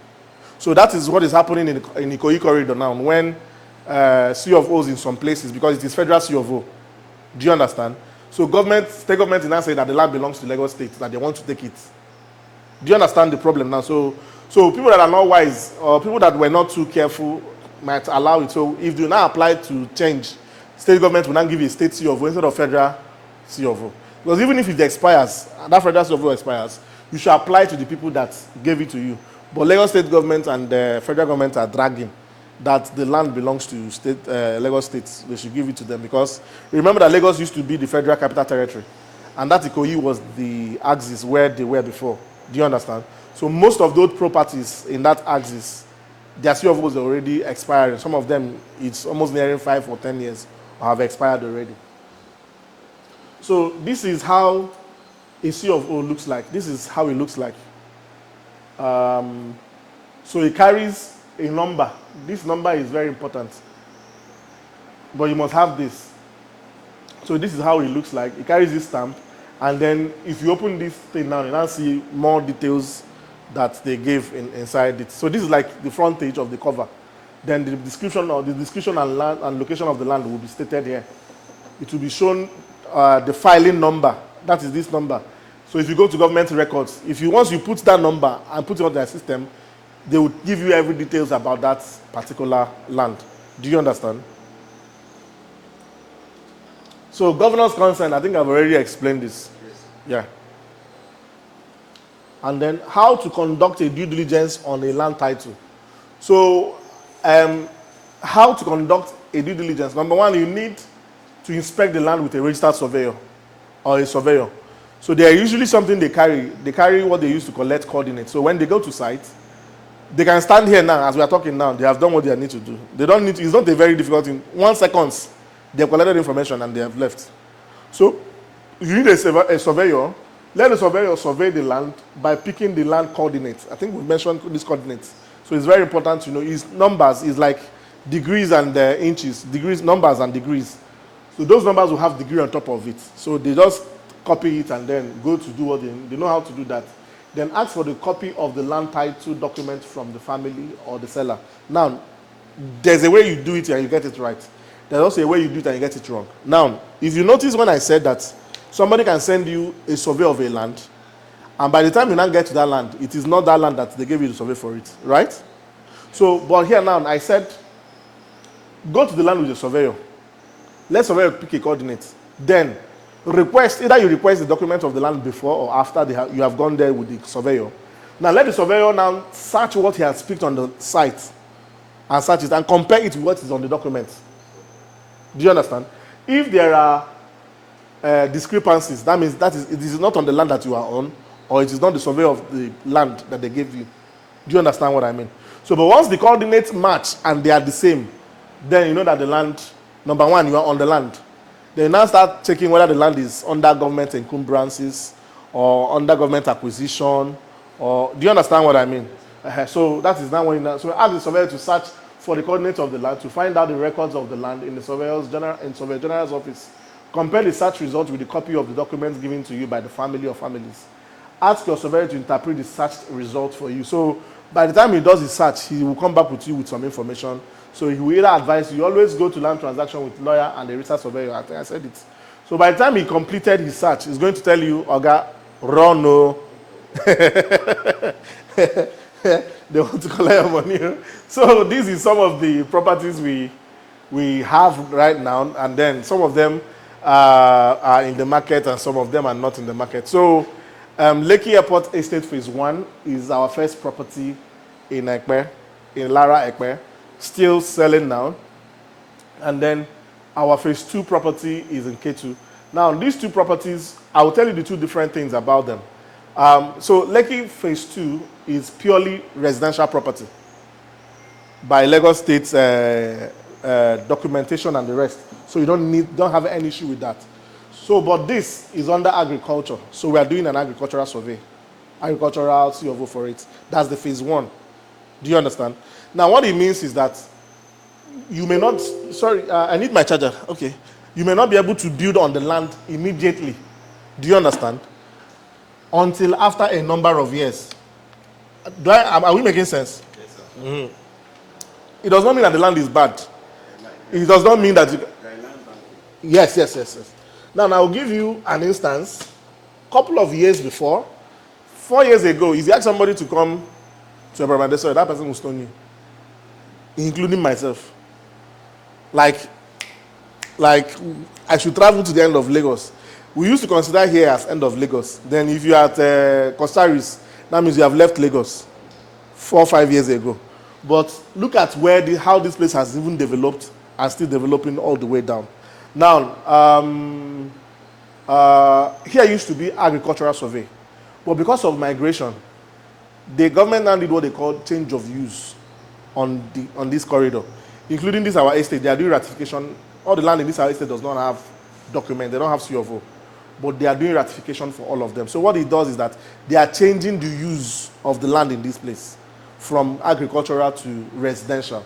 So that is what is happening in the Ikoyi corridor now when C of O's in some places, because it is federal C of O. Do you understand? So state government is now saying that the land belongs to Lagos State, that they want to take it. Do you understand the problem now? So people that are not wise, or people that were not too careful, might allow it. So if you now apply to change, state government will now give you a state C of O instead of federal C of O. Because even if it expires, that federal C of O expires, you should apply to the people that gave it to you. But Lagos State government and the federal government are dragging that the land belongs to Lagos State. They should give it to them, because remember that Lagos used to be the federal capital territory. and that Ikoyi was the axis where they were before. Do you understand? So most of those properties in that axis, their CFOs are already expiring. Some of them, it's almost nearing 5 or 10 years or have expired already. So this is how a CFO looks like. This is how it looks like. So it carries a number. This number is very important. But you must have this. So this is how it looks like. It carries this stamp. And then if you open this thing now, you now see more details that they gave inside it. So this is like the front page of the cover. Then the description and land and location of the land will be stated here. It will be shown the filing number. That is this number. So if you go to government records, once you put that number and put it on their system, they will give you every details about that particular land. Do you understand? So governance consent, I think I've already explained this. Yes. Yeah. And then how to conduct a due diligence on a land title. So how to conduct a due diligence. Number one, you need to inspect the land with a registered surveyor or a surveyor. So they are usually something they carry. They carry what they use to collect coordinates. So when they go to site, they can stand here now, as we are talking now, they have done what they need to do. They don't need to, it's not a very difficult thing. 1 second, they have collected information and they have left. So you need a surveyor. Let the surveyor survey the land by picking the land coordinates. I think we mentioned these coordinates. So it's very important to know. His numbers is like degrees and inches, degrees, numbers and degrees. So those numbers will have degree on top of it. So they just copy it and then go to do what they know how to do that. Then ask for the copy of the land title document from the family or the seller. Now, there's a way you do it and you get it right. There's also a way you do it and you get it wrong. Now, if you notice when I said that somebody can send you a survey of a land, and by the time you now get to that land, it is not that land that they gave you the survey for it, right? So, but here now, I said, go to the land with the surveyor. Let the surveyor pick a coordinate. Then, either you request the document of the land before or after you have gone there with the surveyor. Now, let the surveyor now search what he has picked on the site and search it and compare it with what is on the document. Do you understand? If there are discrepancies, that means it is not on the land that you are on, or it is not the survey of the land that they gave you. Do you understand what I mean? So, but once the coordinates match and they are the same, then you know that the land, number one, you are on the land. Then now start checking whether the land is under government encumbrances or under government acquisition, or do you understand what I mean? So that is now when so ask the surveyor to search for the coordinates of the land to find out the records of the land in the surveyor general's office. Compare the search result with the copy of the documents given to you by the family or families. Ask your surveyor to interpret the search result for you. So by the time he does his search, he will come back with you with some information. So he will either advise you always go to land transaction with lawyer and a research surveyor. I think I said it. So by the time he completed his search, he's going to tell you, Oga, run no. They want to collect your money. So this is some of the properties we have right now, and then some of them are in the market and some of them are not in the market. So Lekki Airport Estate Phase 1 is our first property in Ekpe, in Lara Ekpe, still selling now. And then our Phase 2 property is in Ketu. Now these two properties, I will tell you the two different things about them. So Lekki Phase 2 is purely residential property by Lagos State's documentation and the rest. So you don't have any issue with that. So, but this is under agriculture. So we are doing an agricultural survey, agricultural CFO for it. That's the Phase 1. Do you understand? Now what it means is that you may not, I need my charger. Okay. You may not be able to build on the land immediately. Do you understand? Until after a number of years. Are we making sense? Yes, sir. Mm-hmm. It does not mean that the land is bad. It does not mean that Yes. Now I will give you an instance. Couple of years before, 4 years ago, if you ask somebody to come to a Brahman, that person will stone you, including myself. Like I should travel to the end of Lagos. We used to consider here as end of Lagos. Then if you are at Costa Rica, that means you have left Lagos 4 or 5 years ago. But look at how this place has even developed and still developing all the way down. Now, Here used to be agricultural survey, but because of migration, the government now did what they call change of use on this corridor, including this our estate. They are doing ratification. All the land in this our estate does not have document. They don't have CFO, but they are doing ratification for all of them. So what it does is that they are changing the use of the land in this place from agricultural to residential.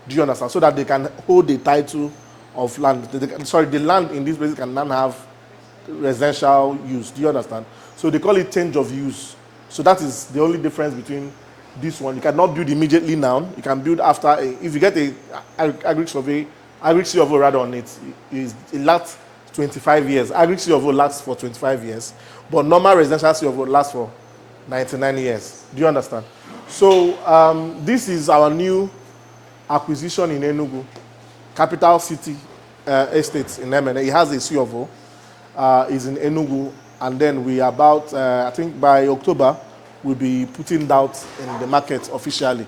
Do you understand? So that they can hold the title of land. The land in this place can now have residential use. Do you understand? So they call it change of use. So that is the only difference between this one. You cannot build immediately now. You can build after. If you get a agri survey, agri CFO rather on it, it lasts 25 years. Agri CFO lasts for 25 years, but normal residential CFO lasts for 99 years. Do you understand? So this is our new acquisition in Enugu, capital city estate in MNA. It has a CFO. Is in Enugu, and then we are about, I think by October, we'll be putting it out in the market officially.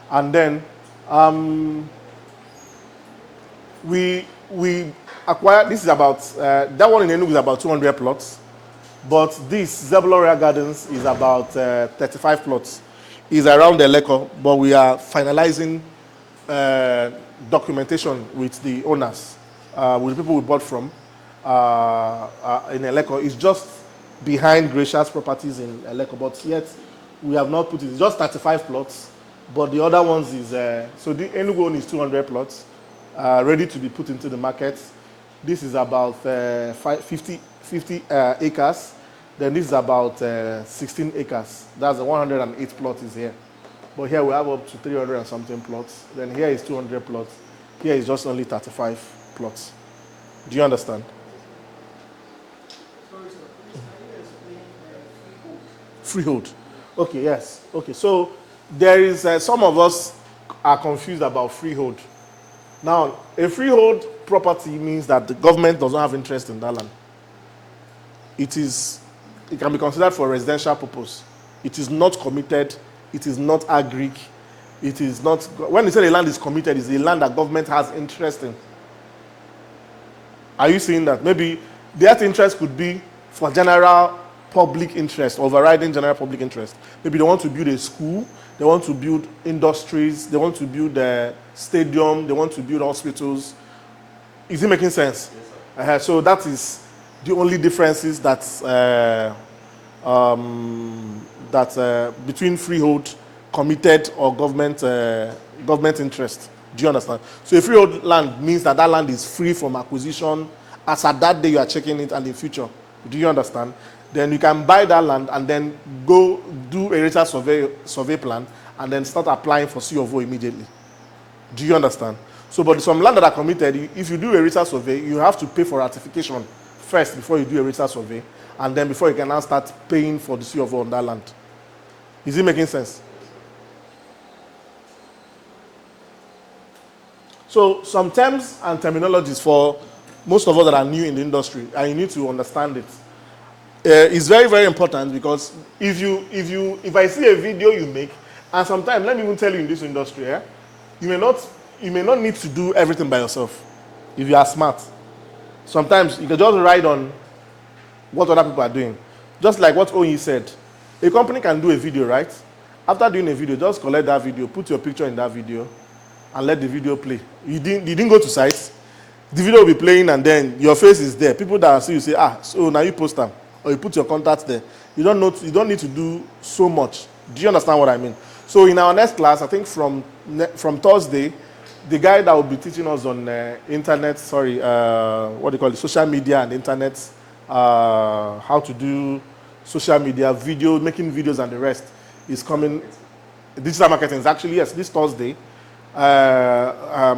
And then we acquired, this is about, that one in Enugu is about 200 plots, but this Zebulon Royal Gardens is about 35 plots. It's around the Eleko, but we are finalizing documentation with the owners, with the people we bought from in Eleko. It's just behind Gracious Properties in Eleko, but yet we have not put it. It's just 35 plots, but the other ones is, so the Enugu one is 200 plots, ready to be put into the market. This is about 50 acres. Then this is about 16 acres. That's the 108 plots is here. But here we have up to 300 and something plots. Then here is 200 plots. Here is just only 35 plots. Do you understand? Freehold. Okay, yes. Okay, so there is, some of us are confused about freehold. Now, a freehold property means that the government does not have interest in that land. It can be considered for residential purpose. It is not committed. It is not agric. It is not, when you say the land is committed, it's a land that government has interest in. Are you seeing that? Maybe that interest could be for general public interest, overriding general public interest. Maybe they want to build a school, they want to build industries, they want to build a stadium, they want to build hospitals. Is it making sense? Yes, so that is the only differences that between freehold, committed, or government interest. Do you understand? So a freehold land means that that land is free from acquisition as at that day you are checking it and in future. Do you understand? Then you can buy that land and then go do a register survey plan and then start applying for CFO immediately. Do you understand? So, but some land that are committed, if you do a register survey, you have to pay for ratification first before you do a register survey, and then before you can now start paying for the CFO on that land. Is it making sense? So some terms and terminologies for most of us that are new in the industry, and you need to understand it. It's very, very important, because if I see a video you make, and sometimes, let me even tell you, in this industry, you may not need to do everything by yourself if you are smart. Sometimes you can just ride on what other people are doing. Just like what Oyi said, a company can do a video, right? After doing a video, just collect that video, put your picture in that video, and let the video play. You didn't go to site. The video will be playing, and then your face is there. People that see you say, so now you post them, or you put your contact there. You don't need to do so much. Do you understand what I mean? So in our next class, I think from Thursday, the guy that will be teaching us on internet, social media and internet, how to do social media, video, making videos and the rest, is coming. Digital marketing is actually, yes, this Thursday.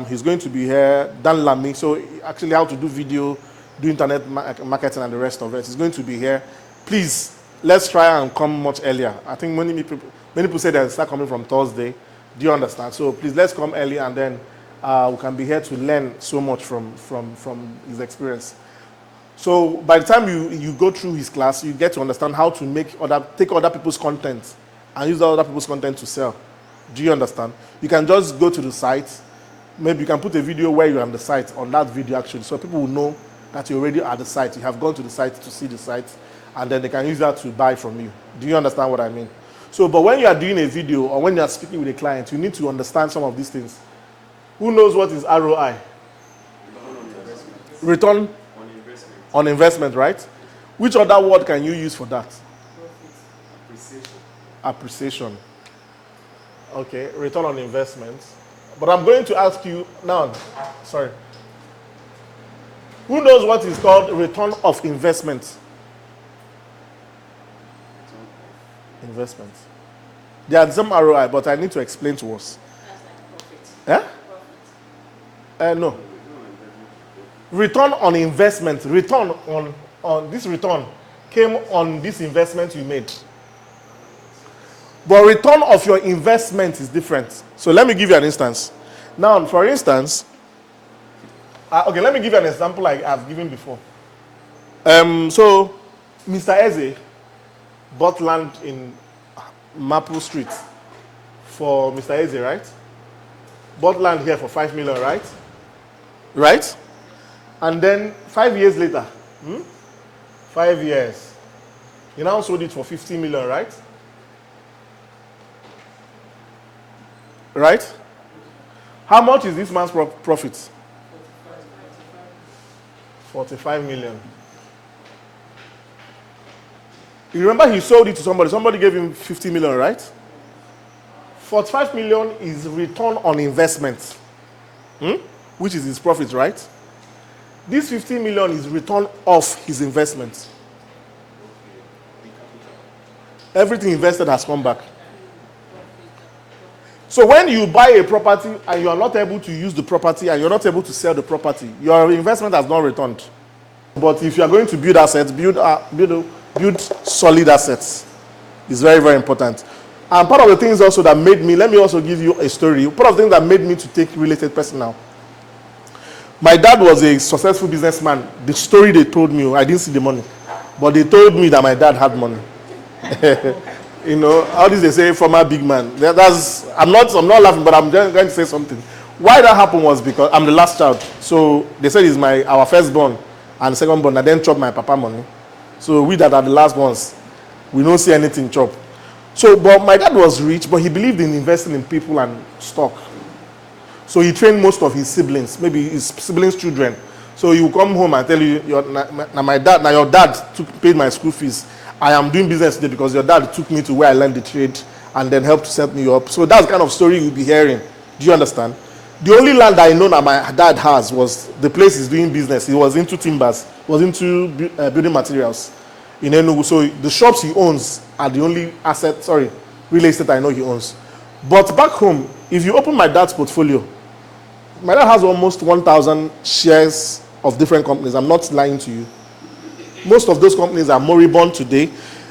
He's going to be here, Dan Lamy. So actually how to do video, do internet marketing and the rest of it. He's going to be here. Please, let's try and come much earlier. I think many people say they'll start coming from Thursday. Do you understand? So please, let's come early, and then we can be here to learn so much from his experience. So by the time you go through his class, you get to understand how to take other people's content and use other people's content to sell. Do you understand? You can just go to the site. Maybe you can put a video where you're on the site, on that video actually, so people will know that you're already at the site. You have gone to the site to see the site, and then they can use that to buy from you. Do you understand what I mean? So, but when you are doing a video or when you are speaking with a client, you need to understand some of these things. Who knows what is ROI? Return on investment, right? Which other word can you use for that? Appreciation. Okay, return on investment. But I'm going to ask you now, sorry. Who knows what is called return of investment? Investment. There are some ROI, but I need to explain to us. That's like profit. Yeah? No. Return on investment. Return on this return came on this investment you made. But return of your investment is different. So let me give you an instance. Now, for instance, okay, let me give you an example like I've given before. So, Mr. Eze bought land in Maple Street for Mr. Eze, right? Bought land here for 5 million, right? Right? And then 5 years later, 5 years, he now sold it for 50 million, right? Right? How much is this man's profit? 45 million. You remember he sold it to somebody. Somebody gave him 50 million, right? 45 million is return on investment, which is his profit, right? This 50 million is return of his investment. Everything invested has come back. So when you buy a property and you are not able to use the property and you're not able to sell the property, your investment has not returned. But if you are going to build assets, build solid assets. It's very, very important. And part of the things also that made me, let me also give you a story. Part of the things that made me to take real estate personal. My dad was a successful businessman. The story they told me, I didn't see the money, but they told me that my dad had money. You know, how did they say former big man? I'm not laughing, but I'm just going to say something. Why that happened was because I'm the last child. So they said he's our firstborn and second born. I then chop my papa money. So we that are the last ones, we don't see anything chop. So, but my dad was rich, but he believed in investing in people and stock. So he trained most of his siblings, maybe his siblings' children. So he will come home and tell you, your dad paid my school fees. I am doing business today because your dad took me to where I learned the trade and then helped to set me up. So that's the kind of story you'll be hearing. Do you understand? The only land I know that my dad has was the place he's doing business. He was into timbers, was into building materials in Enugu. So the shops he owns are the only real estate I know he owns. But back home, if you open my dad's portfolio, my dad has almost 1,000 shares of different companies. I'm not lying to you. Most of those companies are moribund today.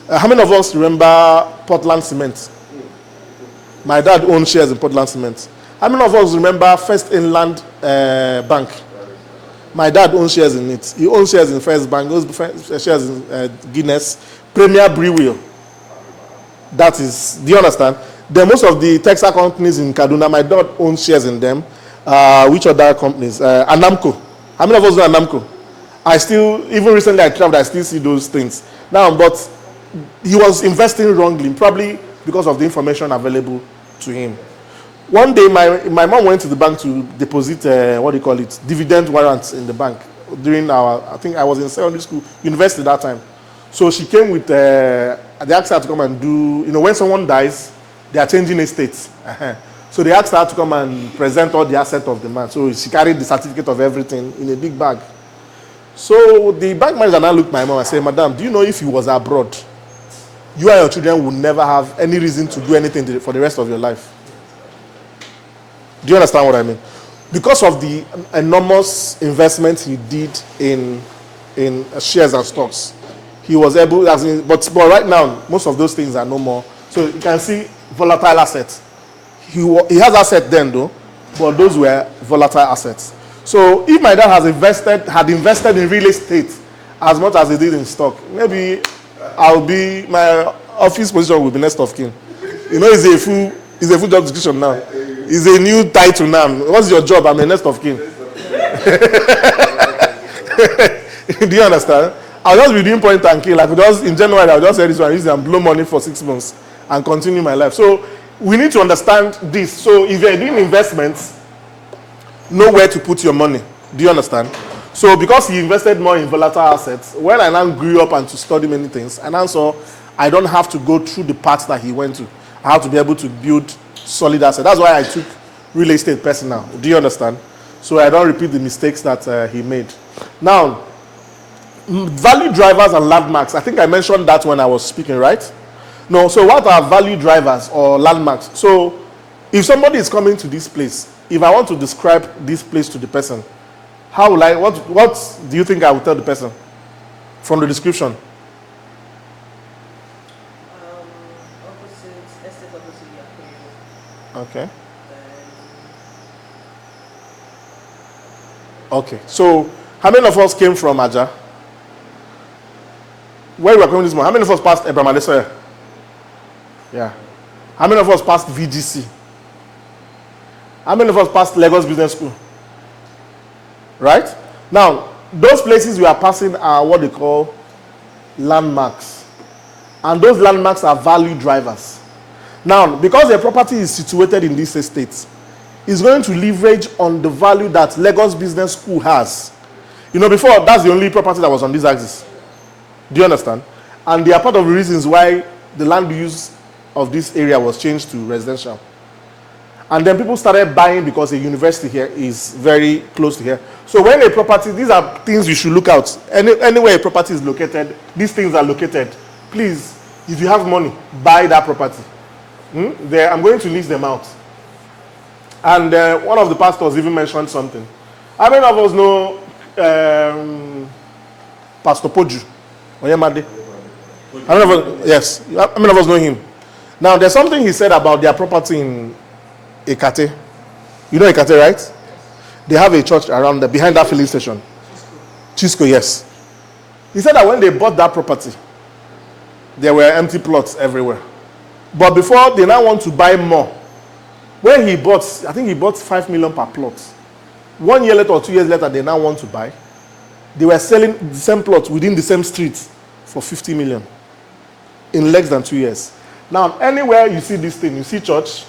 How many of us remember Portland Cement? My dad owned shares in Portland Cement. How many of us remember First Inland Bank? My dad owns shares in it. He owns shares in First Bank. He owns shares in Guinness. Premier Brewery. That is, do you understand? Then most of the textile companies in Kaduna, my dad owns shares in them. Which other companies? Anamco. How many of us know Anamco? Even recently I traveled, I still see those things. Now, but he was investing wrongly, probably because of the information available to him. One day, my mom went to the bank to deposit, dividend warrants in the bank during I think I was in secondary school, university that time. So she came with, they asked her to come and do, when someone dies, they are changing estates. So they asked her to come and present all the assets of the man. So she carried the certificate of everything in a big bag. So the bank manager now looked at my mom and said, "Madam, do you know if he was abroad, you and your children would never have any reason to do anything for the rest of your life?" Do you understand what I mean? Because of the enormous investment he did in shares and stocks, he was able, but right now, most of those things are no more. So you can see volatile assets. He has assets then though, but those were volatile assets. So if my dad had invested in real estate as much as he did in stock, maybe my office position will be next of kin. It's a full job description now. It's a new title now. What's your job? I'm a next of kin. Do you understand? I'll just be doing point and kill. Like just in January, I'll just say this one, use it and blow money for 6 months and continue my life. So we need to understand this. So if you're doing investments, know where to put your money. Do you understand? So because he invested more in volatile assets, when I now grew up and to study many things, and also I don't have to go through the paths that he went to. I have to be able to build solid assets. That's why I took real estate personal. Do you understand? So I don't repeat the mistakes that he made. Now, value drivers and landmarks. I think I mentioned that when I was speaking, right? No, so what are value drivers or landmarks? So if somebody is coming to this place, if I want to describe this place to the person, how will I, what do you think I will tell the person from the description? Opposite, estate opposite Yakuyu. Okay. Okay, so how many of us came from Aja? Where we were coming this morning? How many of us passed Abraham Adesoya? Yeah. How many of us passed VGC? How many of us passed Lagos Business School? Right? Now, those places we are passing are what they call landmarks. And those landmarks are value drivers. Now, because the property is situated in this estate, it's going to leverage on the value that Lagos Business School has. You know, before, that's the only property that was on this axis. Do you understand? And they are part of the reasons why the land use of this area was changed to residential. And then people started buying because a university here is very close to here. So when a property, these are things you should look out. Anywhere a property is located, these things are located. Please, if you have money, buy that property. I'm going to list them out. And one of the pastors even mentioned something. How many of us know Pastor Poju? Oyemade? How many of us, yes. How many of us know him? Now, there's something he said about their property in Ekate. You know Ekate, right? They have a church around there, behind that filling station. Chisco, yes. He said that when they bought that property, there were empty plots everywhere. But before they now want to buy more, when he bought, I think he bought 5 million per plot. 1 year later or 2 years later, they now want to buy. They were selling the same plot within the same street for 50 million in less than 2 years. Now, anywhere you see this thing, you see church,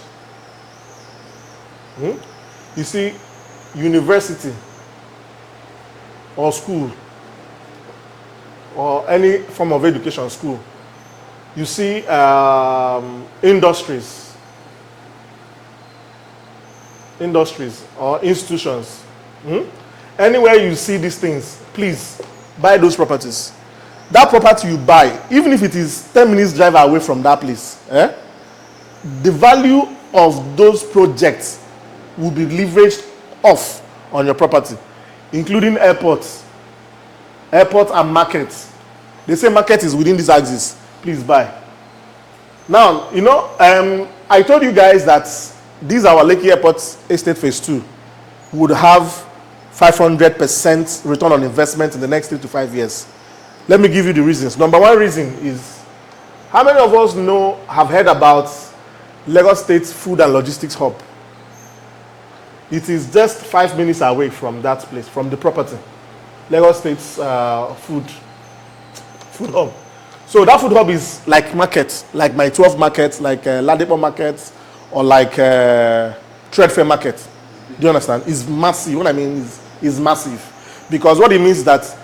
you see university or school or any form of education, school. You see industries or institutions. Anywhere you see these things, please buy those properties. That property you buy, even if it is 10 minutes drive away from that place, the value of those projects will be leveraged off on your property, including airports and markets. They say market is within this axis. Please buy. Now, you know, I told you guys that this our Lekki Airport Estate Phase 2 would have 500% return on investment in the next 3 to 5 years. Let me give you the reasons. Number one reason is, how many of us have heard about Lagos State Food and Logistics Hub? It is just 5 minutes away from that place, from the property. Lagos State's food hub. So that food hub is like market, like my 12 market, like Ladipo market, or like Trade Fair market. Do you understand? It's massive. What I mean is massive. Because what it means is that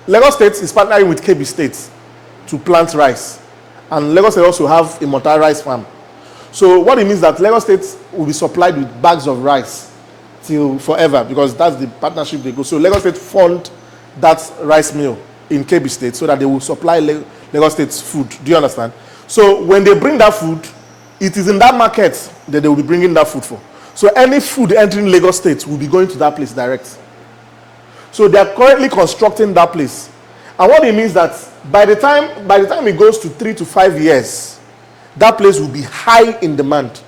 Lagos State is partnering with KB State to plant rice. And Lagos State also have a mortar rice farm. So what it means is that Lagos State will be supplied with bags of rice till forever, because that's the partnership they go. So Lagos State fund that rice mill in KB State so that they will supply Lagos State's food. Do you understand? So when they bring that food, it is in that market that they will be bringing that food for. So any food entering Lagos State will be going to that place direct. So they are currently constructing that place. And what it means that by the time it goes to 3 to 5 years, that place will be high in demand.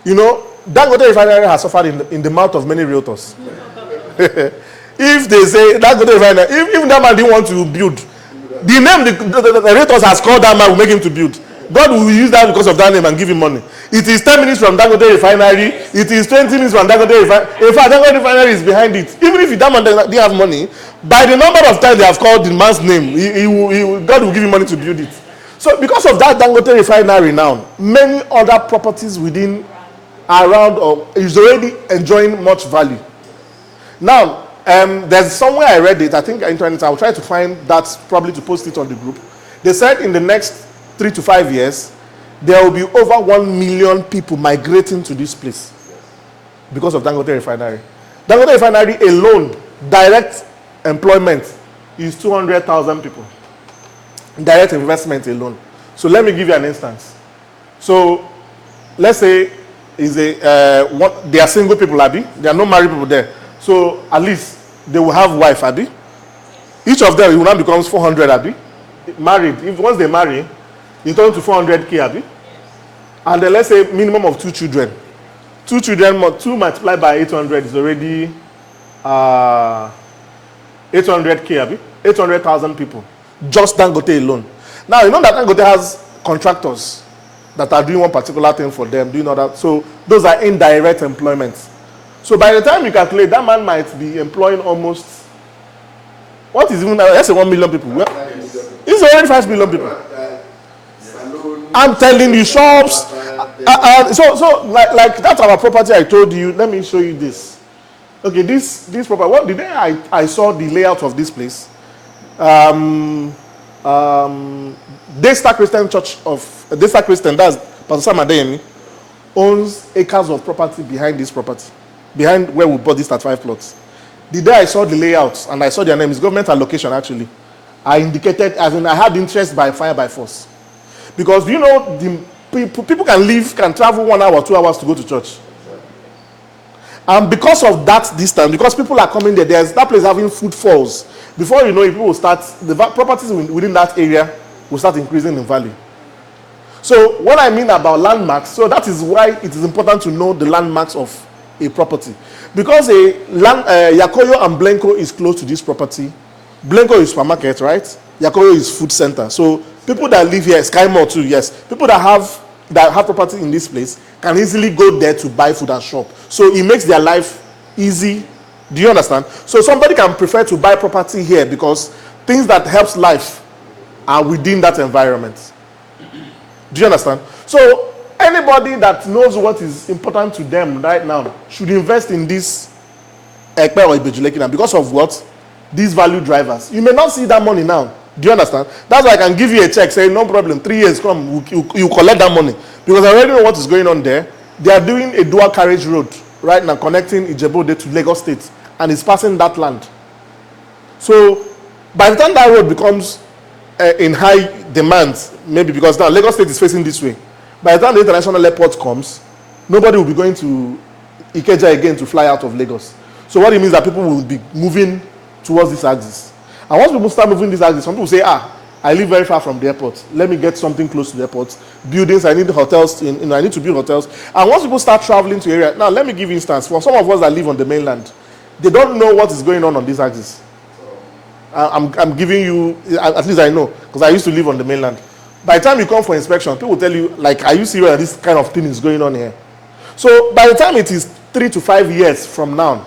You know, Dangote Refinery has suffered in the mouth of many realtors. If they say Dangote Refinery, if that man didn't want to build, the name the realtors has called that man will make him to build. God will use that because of that name and give him money. It is 10 minutes from Dangote Refinery. It is 20 minutes from Dangote Refinery. In fact, Dangote Refinery is behind it. Even if that man didn't have money, By the number of times they have called the man's name, God will give you money to build it. So because of that Dangote refinery now, many other properties within, around, or is already enjoying much value. Now, there's somewhere I read it, I think internet, I'll try to find that, probably to post it on the group. They said in the next 3 to 5 years, there will be over 1 million people migrating to this place because of Dangote refinery. Dangote refinery alone, direct employment is 200,000 people. Direct investment alone. So let me give you an instance. So let's say they are single people, Abi. There are no married people there. So at least they will have wife, Abi. Each of them will now becomes 400, Abi. Married. If once they marry, it turns to 400k, Abi. And then let's say minimum of 2 children. 2 children, 2 multiplied by 800 is already 800k, Abi. 800,000 people. Just Dangote alone. Now, you know that Dangote has contractors that are doing one particular thing for them, doing other. So those are indirect employments. So by the time you calculate, that man might be employing almost, what is even, let's say 1 million people. It's already 5 million people. I'm telling you, shops. So like that's our property I told you. Let me show you this. Okay, this property. What the day I saw the layout of this place. Daystar Christian Church of Daystar Christian, that's Pastor Sam Adeyemi, owns acres of property behind this property, behind where we bought these 35 plots. The day I saw the layout and I saw their name, it's government allocation actually. I indicated, as in I had interest by fire by force. Because you know, the people can travel 1 hour, 2 hours to go to church. And because of that distance, because people are coming there, there's that place having footfalls. Before you know it, people will start, the properties within that area will start increasing in value. So what I mean about landmarks, so that is why it is important to know the landmarks of a property. Because Yakoyo and Blenko is close to this property. Blenko is supermarket, right? Yakoyo is food center. So people that live here, Sky Mall too, yes. People that have property in this place can easily go there to buy food and shop. So it makes their life easy. Do you understand? So somebody can prefer to buy property here because things that helps life are within that environment. Do you understand? So anybody that knows what is important to them right now should invest in this Ekpe or Ibejulekina because of what? These value drivers. You may not see that money now. Do you understand? That's why I can give you a check saying no problem, 3 years come, you collect that money. Because I already know what is going on there. They are doing a dual carriage road right now connecting Ijebu-Ode to Lagos State, and it's passing that land. So by the time that road becomes in high demand, maybe because now Lagos State is facing this way, by the time the international airport comes, nobody will be going to Ikeja again to fly out of Lagos. So what it means is that people will be moving towards this axis. And once people start moving this axis, some people say, I live very far from the airport. Let me get something close to the airport. Buildings, I need hotels. I need to build hotels. And once people start traveling to area, now let me give you instance. For some of us that live on the mainland, they don't know what is going on this axis. I'm giving you, at least I know, because I used to live on the mainland. By the time you come for inspection, people will tell you, like, are you serious that this kind of thing is going on here? So by the time it is 3 to 5 years from now,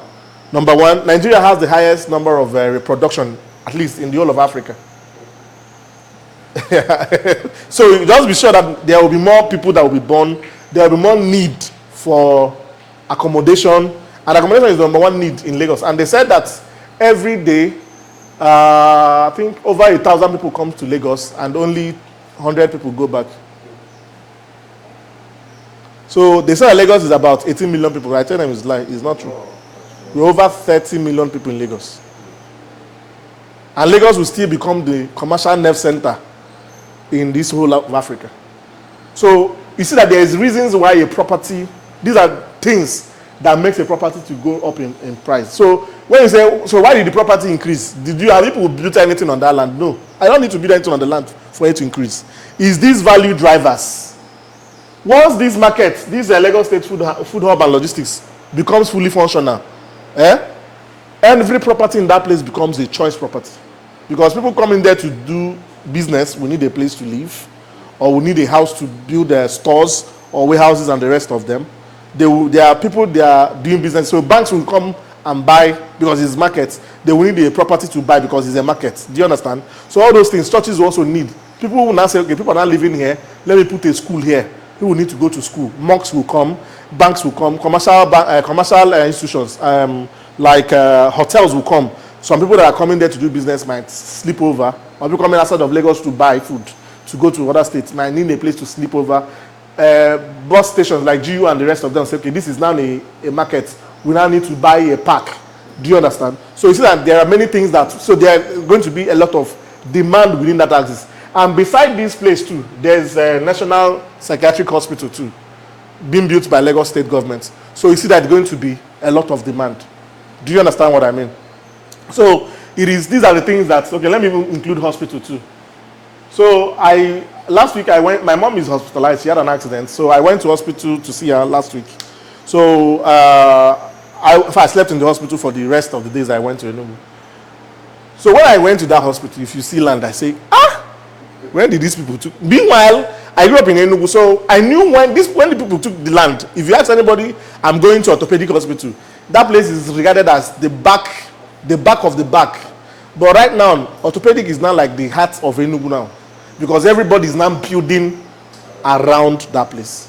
number one, Nigeria has the highest number of reproduction, at least in the whole of Africa. So just be sure that there will be more people that will be born. There will be more need for accommodation. And accommodation is the number one need in Lagos. And they said that every day, I think over 1,000 people come to Lagos and only 100 people go back. So they say Lagos is about 18 million people. I tell them it's lie. It's not true. We're over 30 million people in Lagos. And Lagos will still become the commercial nerve center in this whole of Africa. So you see that there is reasons why a property, these are things that makes a property to go up in price. So when you say, so why did the property increase? Have people built anything on that land? No. I don't need to build anything on the land for it to increase. Is these value drivers? Once this market, this Lagos State food hub and logistics becomes fully functional, every property in that place becomes a choice property. Because people come in there to do business, we need a place to live, or we need a house to build stores or warehouses and the rest of them. There are people, they are doing business. So banks will come and buy because it's market. They will need a property to buy because it's a market. Do you understand? So all those things churches also need. People will now say, okay, people are not living here. Let me put a school here. People will need to go to school. Mosques will come. Banks will come. Commercial institutions like hotels will come. Some people that are coming there to do business might sleep over. Or people coming outside of Lagos to buy food, to go to other states, might need a place to sleep over. Bus stations like GU and the rest of them say, okay, this is now a market. We now need to buy a park. Do you understand? So you see that there are many things that, so there are going to be a lot of demand within that axis. And beside this place too, there's a National Psychiatric Hospital too, being built by Lagos State government. So you see that going to be a lot of demand. Do you understand what I mean? So these are the things that, okay, let me even include hospital too. So last week my mom is hospitalized, she had an accident. So I went to hospital to see her last week. So I slept in the hospital for the rest of the days I went to Enugu. So when I went to that hospital, if you see land, I say, when did these people took? Meanwhile, I grew up in Enugu, so I knew when the people took the land. If you ask anybody, I'm going to orthopedic hospital. That place is regarded as the back of the back. But right now, orthopedic is now like the heart of Enugu now, because everybody is now building around that place.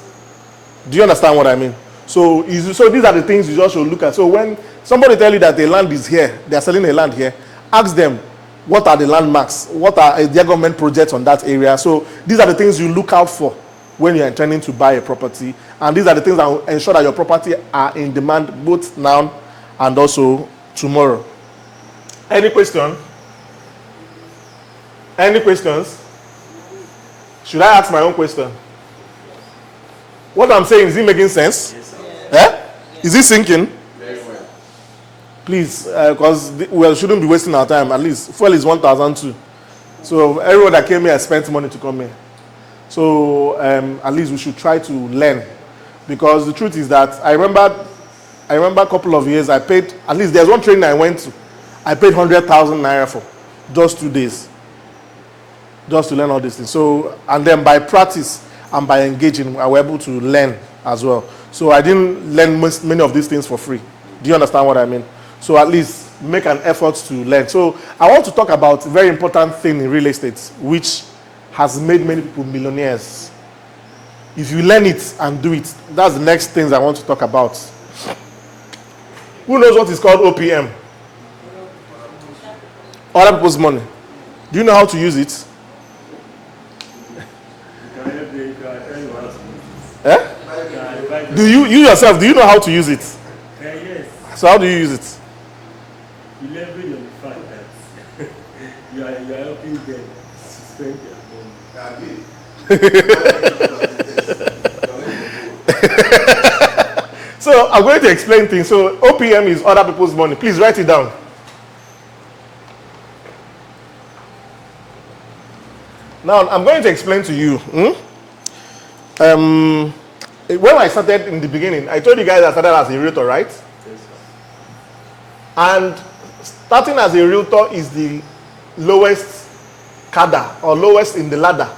Do you understand what I mean? So these are the things you just should look at. So when somebody tell you that the land is here, they are selling a land here, ask them, what are the landmarks? What are their government projects on that area? So these are the things you look out for when you're intending to buy a property. And these are the things that will ensure that your property are in demand both now and also tomorrow. Any question? Any questions? Should I ask my own question? What I'm saying, is it making sense? Yes, sir. Is it sinking? Very well. Please, because we shouldn't be wasting our time. At least fuel is 1,002. So everyone that came here spent money to come here. So at least we should try to learn, because the truth is that I remember a couple of years I paid, at least there's one training I went to, I paid 100,000 naira for just 2 days, just to learn all these things. So, and then by practice and by engaging, I was able to learn as well. So I didn't learn many of these things for free. Do you understand what I mean? So at least make an effort to learn. So I want to talk about a very important thing in real estate, which has made many people millionaires. If you learn it and do it, that's the next things I want to talk about. Who knows what is called OPM? Other people's money. Do you know how to use it? Do you yourself, do you know how to use it? Yes. So how do you use it? You leverage on the fact that you are helping them to spend their money. So I'm going to explain things. So OPM is other people's money. Please write it down. Now I'm going to explain to you. When I started in the beginning, I told you guys I started as a realtor, right? Yes, sir. And starting as a realtor is the lowest cadre or lowest in the ladder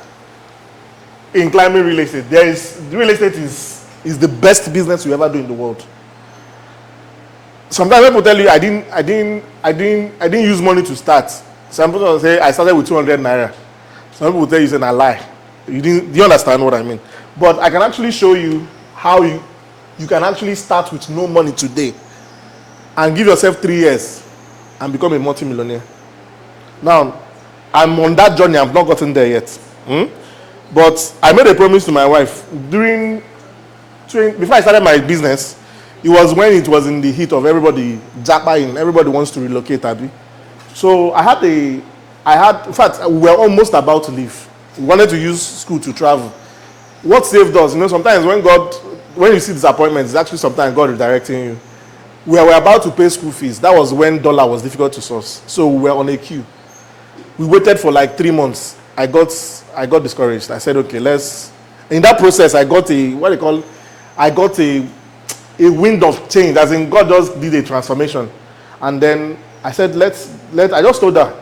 in climbing real estate. Real estate is the best business you ever do in the world. Sometimes people tell you I didn't use money to start. Some people will say I started with 200 naira. Some people will tell you it's a lie. Do you understand what I mean? But I can actually show you how you can actually start with no money today and give yourself 3 years and become a multi-millionaire. Now, I'm on that journey. I've not gotten there yet. But I made a promise to my wife before I started my business. It was when it was in the heat of everybody jackpotting. Everybody wants to relocate, Abby. So in fact, we were almost about to leave. We wanted to use school to travel. What saved us? Sometimes when you see disappointment, it's actually sometimes God redirecting you. We were about to pay school fees. That was when dollar was difficult to source. So we were on a queue. We waited for like 3 months. I got discouraged. I said, okay, in that process, I got a wind of change, as in God just did a transformation. And then I said, I just told her,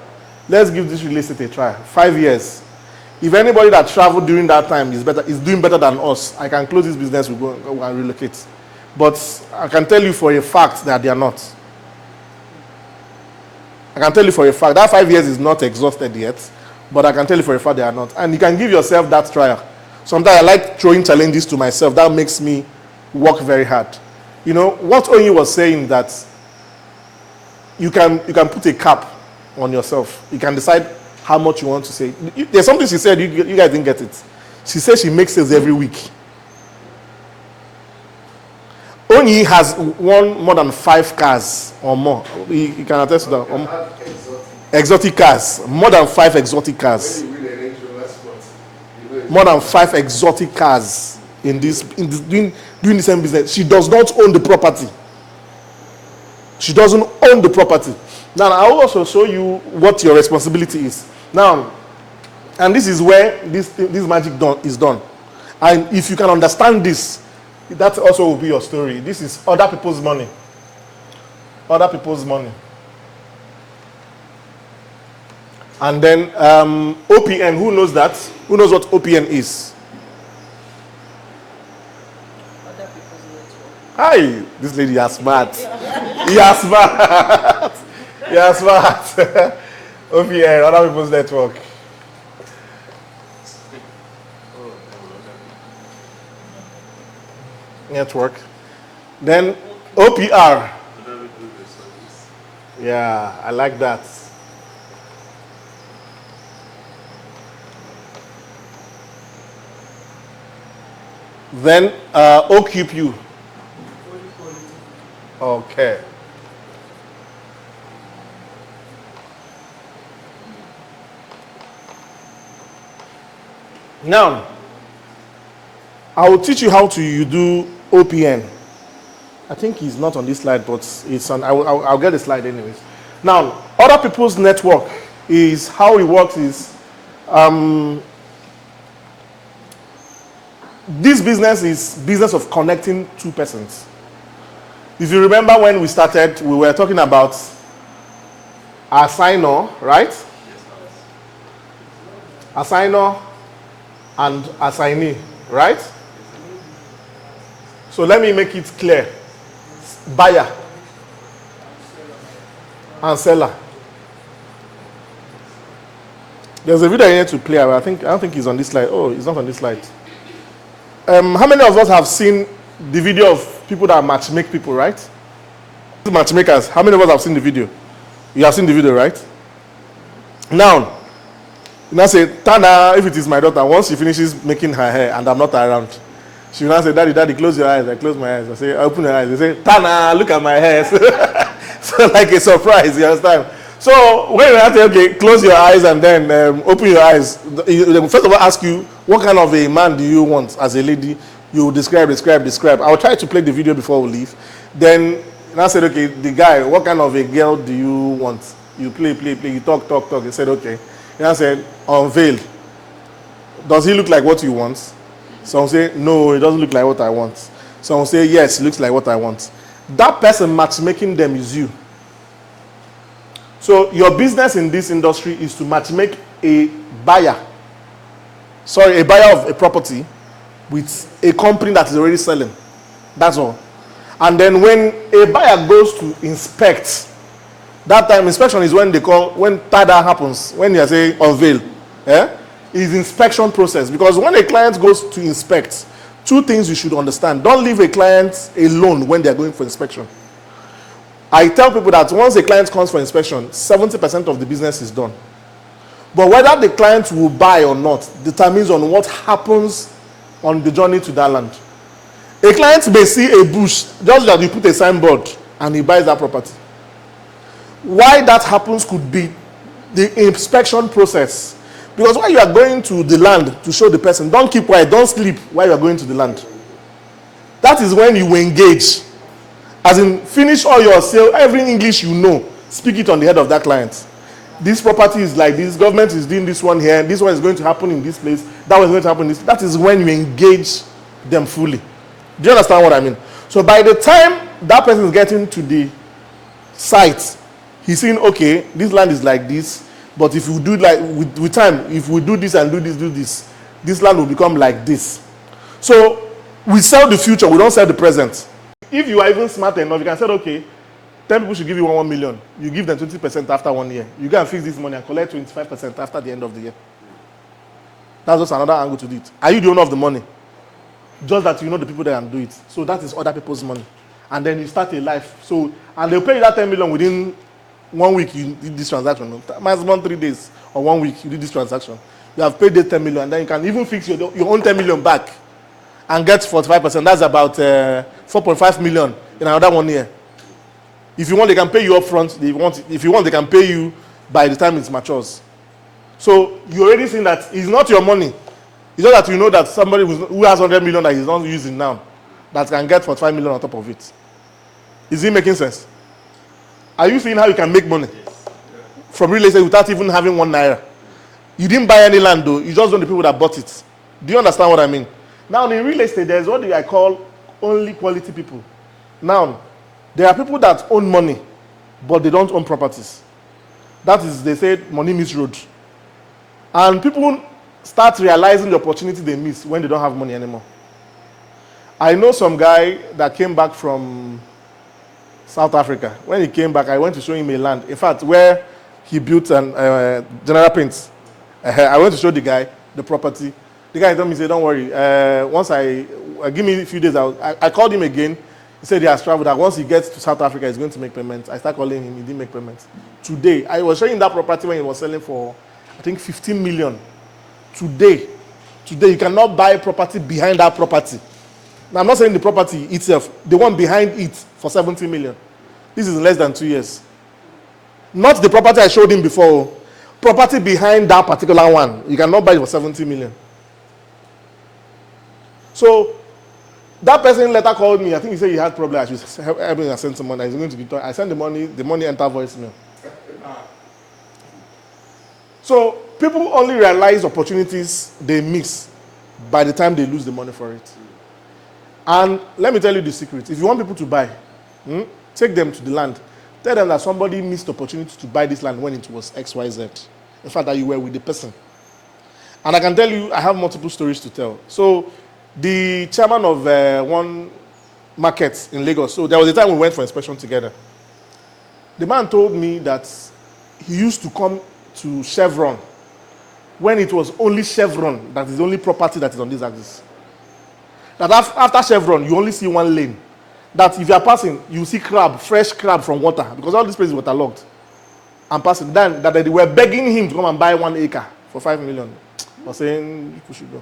let's give this real estate a try. 5 years. If anybody that traveled during that time is doing better than us, I can close this business, we go and relocate. But I can tell you for a fact that they are not. I can tell you for a fact that 5 years is not exhausted yet, but I can tell you for a fact they are not. And you can give yourself that trial. Sometimes I like throwing challenges to myself. That makes me work very hard. You know, what Onyi was saying that you can put a cap on yourself. You can decide how much you want to say. There's something she said, you guys didn't get it. She said she makes sales every week. Onyi has won more than 5 cars or more. You can attest to that. Exotic cars. More than 5 exotic cars. More than 5 exotic cars in this doing the same business. She does not own the property. She doesn't own the property. Now, I will also show you what your responsibility is. Now, and this is where this magic is done. And if you can understand this, that also will be your story. This is other people's money. Other people's money. And then OPN, who knows that? Who knows what OPN is? Other people's network. Hi, this lady is smart. You are smart. You are smart. OPN, other people's network. Network. Then OPR. Yeah, I like that. Then OQP. Okay. Now, I will teach you how to you do OPN. I think he's not on this slide, but it's on. I'll get the slide anyways. Now, other people's network is how it works. Is this business is business of connecting 2 persons. If you remember when we started, we were talking about assigner, right? Assigner and assignee, right? So let me make it clear. Buyer and seller. There's a video I need to play. I don't think he's on this slide. Oh, he's not on this slide. How many of us have seen the video of people that matchmake people, right? Matchmakers. How many of us have seen the video? You have seen the video, right? Now say, Tana, if it is my daughter, once she finishes making her hair and I'm not around, she will now say, Daddy, close your eyes. I close my eyes. I say, I open your eyes. They say, Tana, look at my hair. So like a surprise, you understand? So when I say, okay, close your eyes and then open your eyes, first of all ask you, what kind of a man do you want as a lady? You describe. I'll try to play the video before we leave. Then I said, okay, the guy, what kind of a girl do you want? You play. You talk. He said, okay. And I said, unveil. Does he look like what you want? Some say, no, it doesn't look like what I want. Some say, yes, it looks like what I want. That person matchmaking them is you. So your business in this industry is to matchmake a buyer of a property with a company that is already selling. That's all. And then when a buyer goes to inspect, that time inspection is when TADA happens, when you say unveil. Is inspection process. Because when a client goes to inspect, 2 things you should understand. Don't leave a client alone when they're going for inspection. I tell people that once a client comes for inspection, 70% of the business is done. But whether the client will buy or not determines on what happens on the journey to that land. A client may see a bush, just that you put a signboard and he buys that property. Why that happens could be the inspection process. Because when you are going to the land to show the person, don't keep quiet, don't sleep while you are going to the land. That is when you engage. As in, finish all your sale, every English you know, speak it on the head of that client. This property is like this, government is doing this one here, this one is going to happen in this place, that one is going to happen in this. That is when you engage them fully. Do you understand what I mean? So by the time that person is getting to the site, he's saying, okay, this land is like this, but if you do like with time, if we do this and do this, this land will become like this. So we sell the future, we don't sell the present. If you are even smart enough, you can say, okay, 10 people should give you 1 million. You give them 20% after 1 year. You go and fix this money and collect 25% after the end of the year. That's just another angle to it. Are you the owner of the money? Just that you know the people that can do it. So that is other people's money. And then you start a life. So, and they'll pay you that 10 million within 1 week you did this transaction. Maximum 3 days or 1 week you did this transaction. You have paid the 10 million, and then you can even fix your own 10 million back and get 45%. That's about 4.5 million in another 1 year. If you want, they can pay you up front. If you want, they can pay you by the time it matures. So you already seen that it's not your money. It's just that you know that somebody who has 100 million that he's not using now, that can get 45 million on top of it. Is it making sense? Are you seeing how you can make money from real estate without even having 1 naira? You didn't buy any land though. You just know the people that bought it. Do you understand what I mean? Now in real estate, there's what I call only quality people. Now, there are people that own money, but they don't own properties. That is, they say money meets road. And people start realizing the opportunity they miss when they don't have money anymore. I know some guy that came back from South Africa. When he came back, I went to show him a land. In fact, where he built an General Paints. I went to show the guy the property. The guy told me, he said, don't worry. Once give me a few days, I called him again. He said he has traveled. That once he gets to South Africa, he's going to make payments. I started calling him. He didn't make payments. Today, I was showing that property when he was selling for, I think, 15 million. Today, you cannot buy property behind that property. Now, I'm not saying the property itself. The one behind it for 70 million. This is in less than 2 years. Not the property I showed him before. Property behind that particular one. You cannot buy it for 70 million. So, that person later called me. I think he said he had problems. I should help him and send some money. He's going to be I sent the money entered voicemail. So people only realize opportunities they miss by the time they lose the money for it. And let me tell you the secret. If you want people to buy, take them to the land. Tell them that somebody missed the opportunity to buy this land when it was XYZ. In fact, that you were with the person. And I can tell you, I have multiple stories to tell. So the chairman of one market in Lagos, so there was a time we went for inspection together. The man told me that he used to come to Chevron when it was only Chevron that is the only property that is on this axis. That after Chevron, you only see 1 lane. That if you are passing, you see fresh crab from water, because all these places were waterlogged. And passing, then that they were begging him to come and buy 1 acre for 5 million. I was saying, you should go.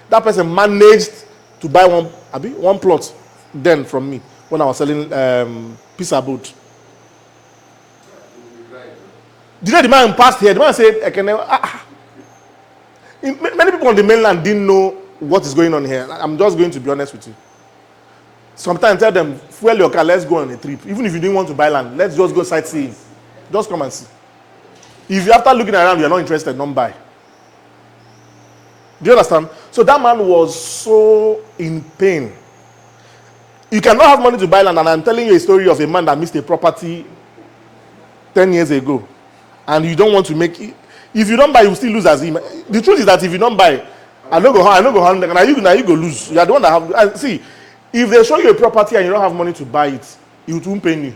That person managed to buy one plot then from me when I was selling pizza boat. The day the man passed here, the man said, Ekene, many people on the mainland didn't know what is going on here. I'm just going to be honest with you. Sometimes tell them, fuel your car, let's go on a trip. Even if you didn't want to buy land, let's just go sightseeing. Just come and see. If you after looking around, you're not interested, don't buy. Do you understand? So that man was so in pain. You cannot have money to buy land, and I'm telling you a story of a man that missed a property 10 years ago. And you don't want to make it. If you don't buy, you still lose as him. The truth is that if you don't buy, I don't go home, now you go lose. You are the one that have. See, if they show you a property and you don't have money to buy it, it won't pain you.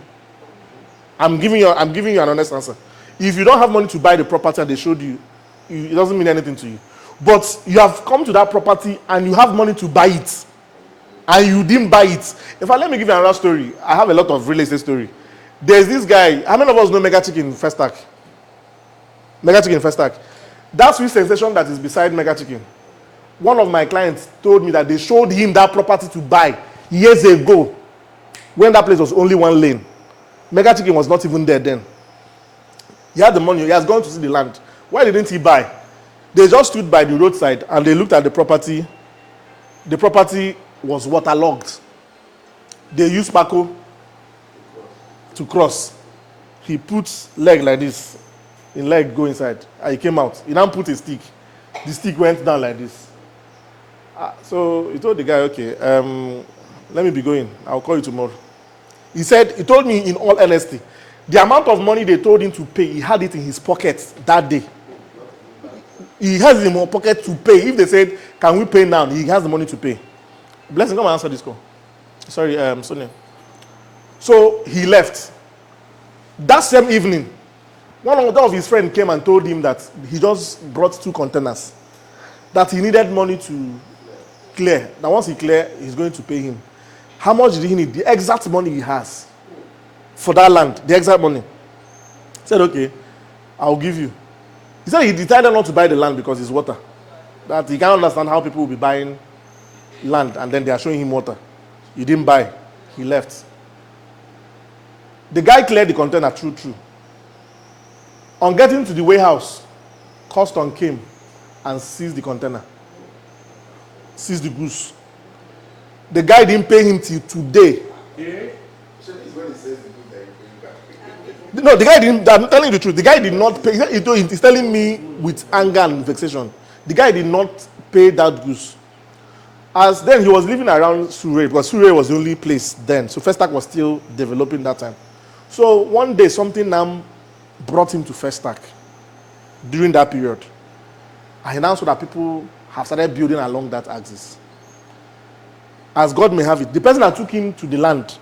I'm giving you an honest answer. If you don't have money to buy the property and they showed you, it doesn't mean anything to you. But you have come to that property and you have money to buy it, and you didn't buy it. In fact, let me give you another story. I have a lot of real estate story. There's this guy. How many of us know Mega Chicken First Stack? Mega Chicken First Stack. That sweet sensation that is beside Mega Chicken. One of my clients told me that they showed him that property to buy years ago, when that place was only 1 lane. Mega Chicken was not even there then. He had the money. He has gone to see the land. Why didn't he buy? They just stood by the roadside and they looked at the property. The property was waterlogged. They used Paco to cross. He put leg like this. In leg go inside. And he came out. He now put a stick. The stick went down like this. So he told the guy, okay, let me be going. I'll call you tomorrow. He told me in all honesty, the amount of money they told him to pay, he had it in his pocket that day. He has it in his pocket to pay. If they said, can we pay now? He has the money to pay. Blessing, come and answer this call. Sorry, Sonia. So he left. That same evening, one of his friends came and told him that he just brought 2 containers, that he needed money to clear. That once he clear, he's going to pay him. How much did he need? The exact money he has for that land, the exact money. He said, okay, I'll give you. He said he decided not to buy the land because it's water. That he can't understand how people will be buying land and then they are showing him water. He didn't buy. He left. The guy cleared the container true. On getting to the warehouse, custom came and seized the container. Seized the goods. The guy didn't pay him till today. No, the guy didn't. I'm telling you the truth. The guy did not pay. He's telling me with anger and vexation. The guy did not pay that goods. As then he was living around Surrey, because Surrey was the only place then. So Festac was still developing that time. So one day something now brought him to Festac during that period. And he now saw that people have started building along that axis. As God may have it, the person that took him to the land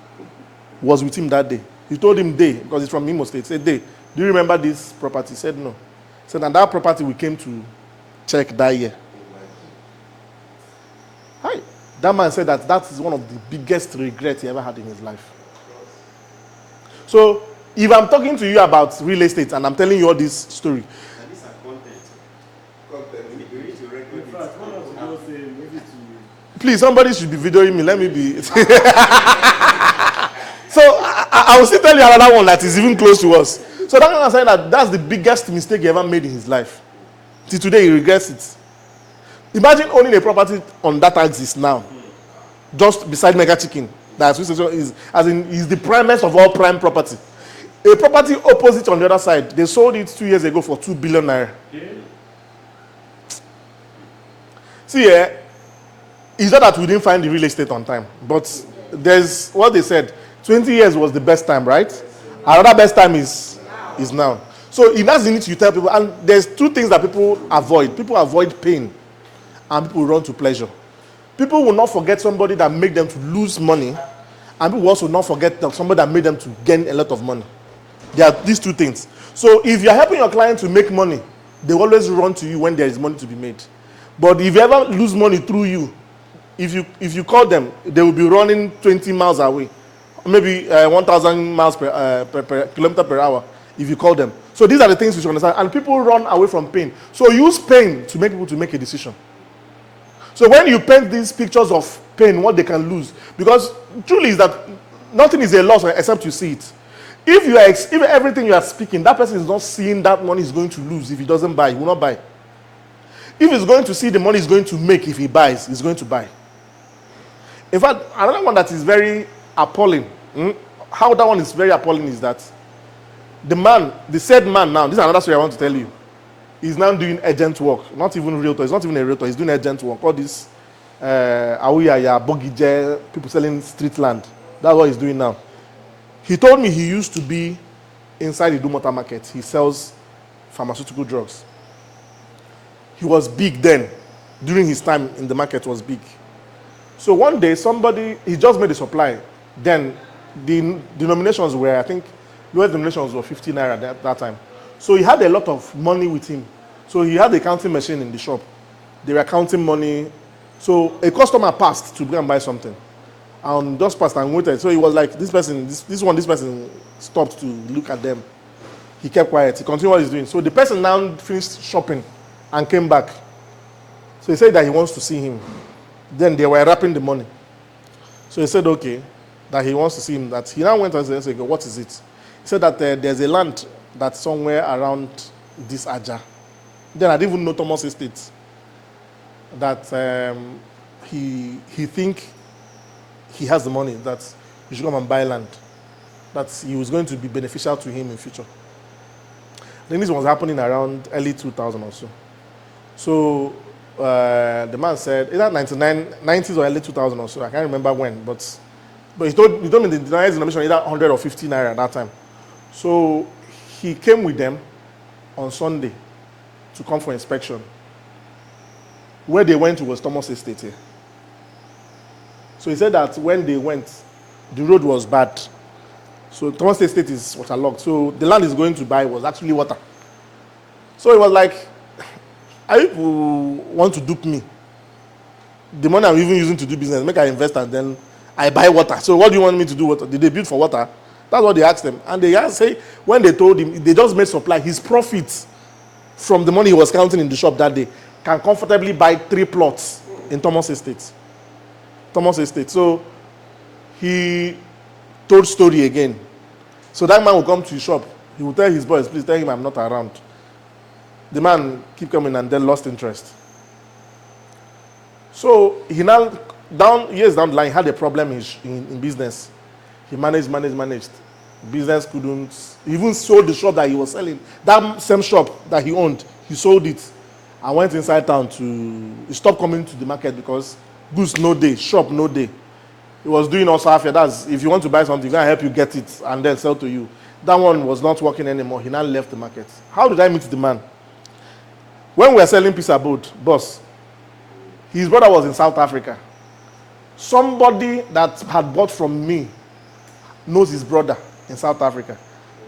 was with him that day. He told him day, because he's from Imo State. He said, day, do you remember this property? He said, no. He said, and that property we came to check that year. Hi. That man said that is one of the biggest regrets he ever had in his life. So, if I'm talking to you about real estate and I'm telling you all this story, And these are content. We need to record In fact, one of the girls say maybe to please, somebody should be videoing me. Let me be. So, I will still tell you another one that is even close to us. So, that man saying that that's the biggest mistake he ever made in his life. Till today, he regrets it. Imagine owning a property on that axis now, just beside Mega Chicken. That's is the primest of all prime property. A property opposite on the other side, they sold it 2 years ago for 2 billion naira. See, it's not that we didn't find the real estate on time, but there's what they said. 20 years was the best time, right? Another best time is now. So in that unit, you tell people, and there's 2 things that people avoid. People avoid pain, and people run to pleasure. People will not forget somebody that made them to lose money, and people will also not forget somebody that made them to gain a lot of money. There are these 2 things. So if you're helping your client to make money, they will always run to you when there is money to be made. But if you ever lose money through you, if you call them, they will be running 20 miles away, maybe 1,000 miles per kilometer per hour. If you call them, so these are the things you should understand. And people run away from pain. So use pain to make people to make a decision. So when you paint these pictures of pain, what they can lose, because truly is that nothing is a loss except you see it. If everything you are speaking, that person is not seeing that money is going to lose. If he doesn't buy, he will not buy. If he's going to see the money he's going to make if he buys, he's going to buy. In fact, another one that is very appalling, how that one is very appalling is that the said man now, this is another story I want to tell you, he's now doing agent work, not even realtor, he's not even a realtor, he's doing agent work, all this Awuyaya, Bogije, people selling street land, that's what he's doing now. He told me he used to be inside the Dumota market, he sells pharmaceutical drugs. He was big then, during his time in the market was big. So one day he just made a supply, then the denominations were, I think, lowest denominations were 50 naira at that time. So he had a lot of money with him. So he had a counting machine in the shop. They were counting money. So a customer passed to go and buy something. And just passed and waited. So he was like, this person stopped to look at them. He kept quiet. He continued what he's doing. So the person now finished shopping and came back. So he said that he wants to see him. Then they were wrapping the money. So he said, okay, that he wants to see him. That he now went and said, what is it? He said that there's a land that's somewhere around this Aja. Then I didn't even know Thomas Estate. That he think he has the money, that he should come and buy land. That he was going to be beneficial to him in future. Then this was happening around early 2000 or so. So the man said, either 90s or early 2000 or so, I can't remember when, but he told me the denomination either 100 or 50 naira at that time. So he came with them on Sunday to come for inspection. Where they went to was Thomas Estate here. So he said that when they went, the road was bad. So Thomas Estate is waterlogged. So the land he's going to buy was actually water. So it was like, I want to dupe me. The money I'm even using to do business, make I invest and then I buy water. So what do you want me to do? Water? Did they build for water? That's what they asked them. And they say, when they told him, they just made supply. His profit from the money he was counting in the shop that day can comfortably buy 3 plots in Thomas Estate. Thomas Estate. So he told story again. So that man will come to his shop. He will tell his boys, please tell him I'm not around. The man keep coming and then lost interest. So he now, years down the line, had a problem in business. He managed. Business couldn't. He even sold the shop that he was selling. That same shop that he owned, he sold it and went inside town he stopped coming to the market because goods no day, shop no day. He was doing also after that's if you want to buy something, I help you get it and then sell to you. That one was not working anymore. He now left the market. How did I meet the man? When we were selling pizza boat, boss, his brother was in South Africa. Somebody that had bought from me knows his brother in South Africa.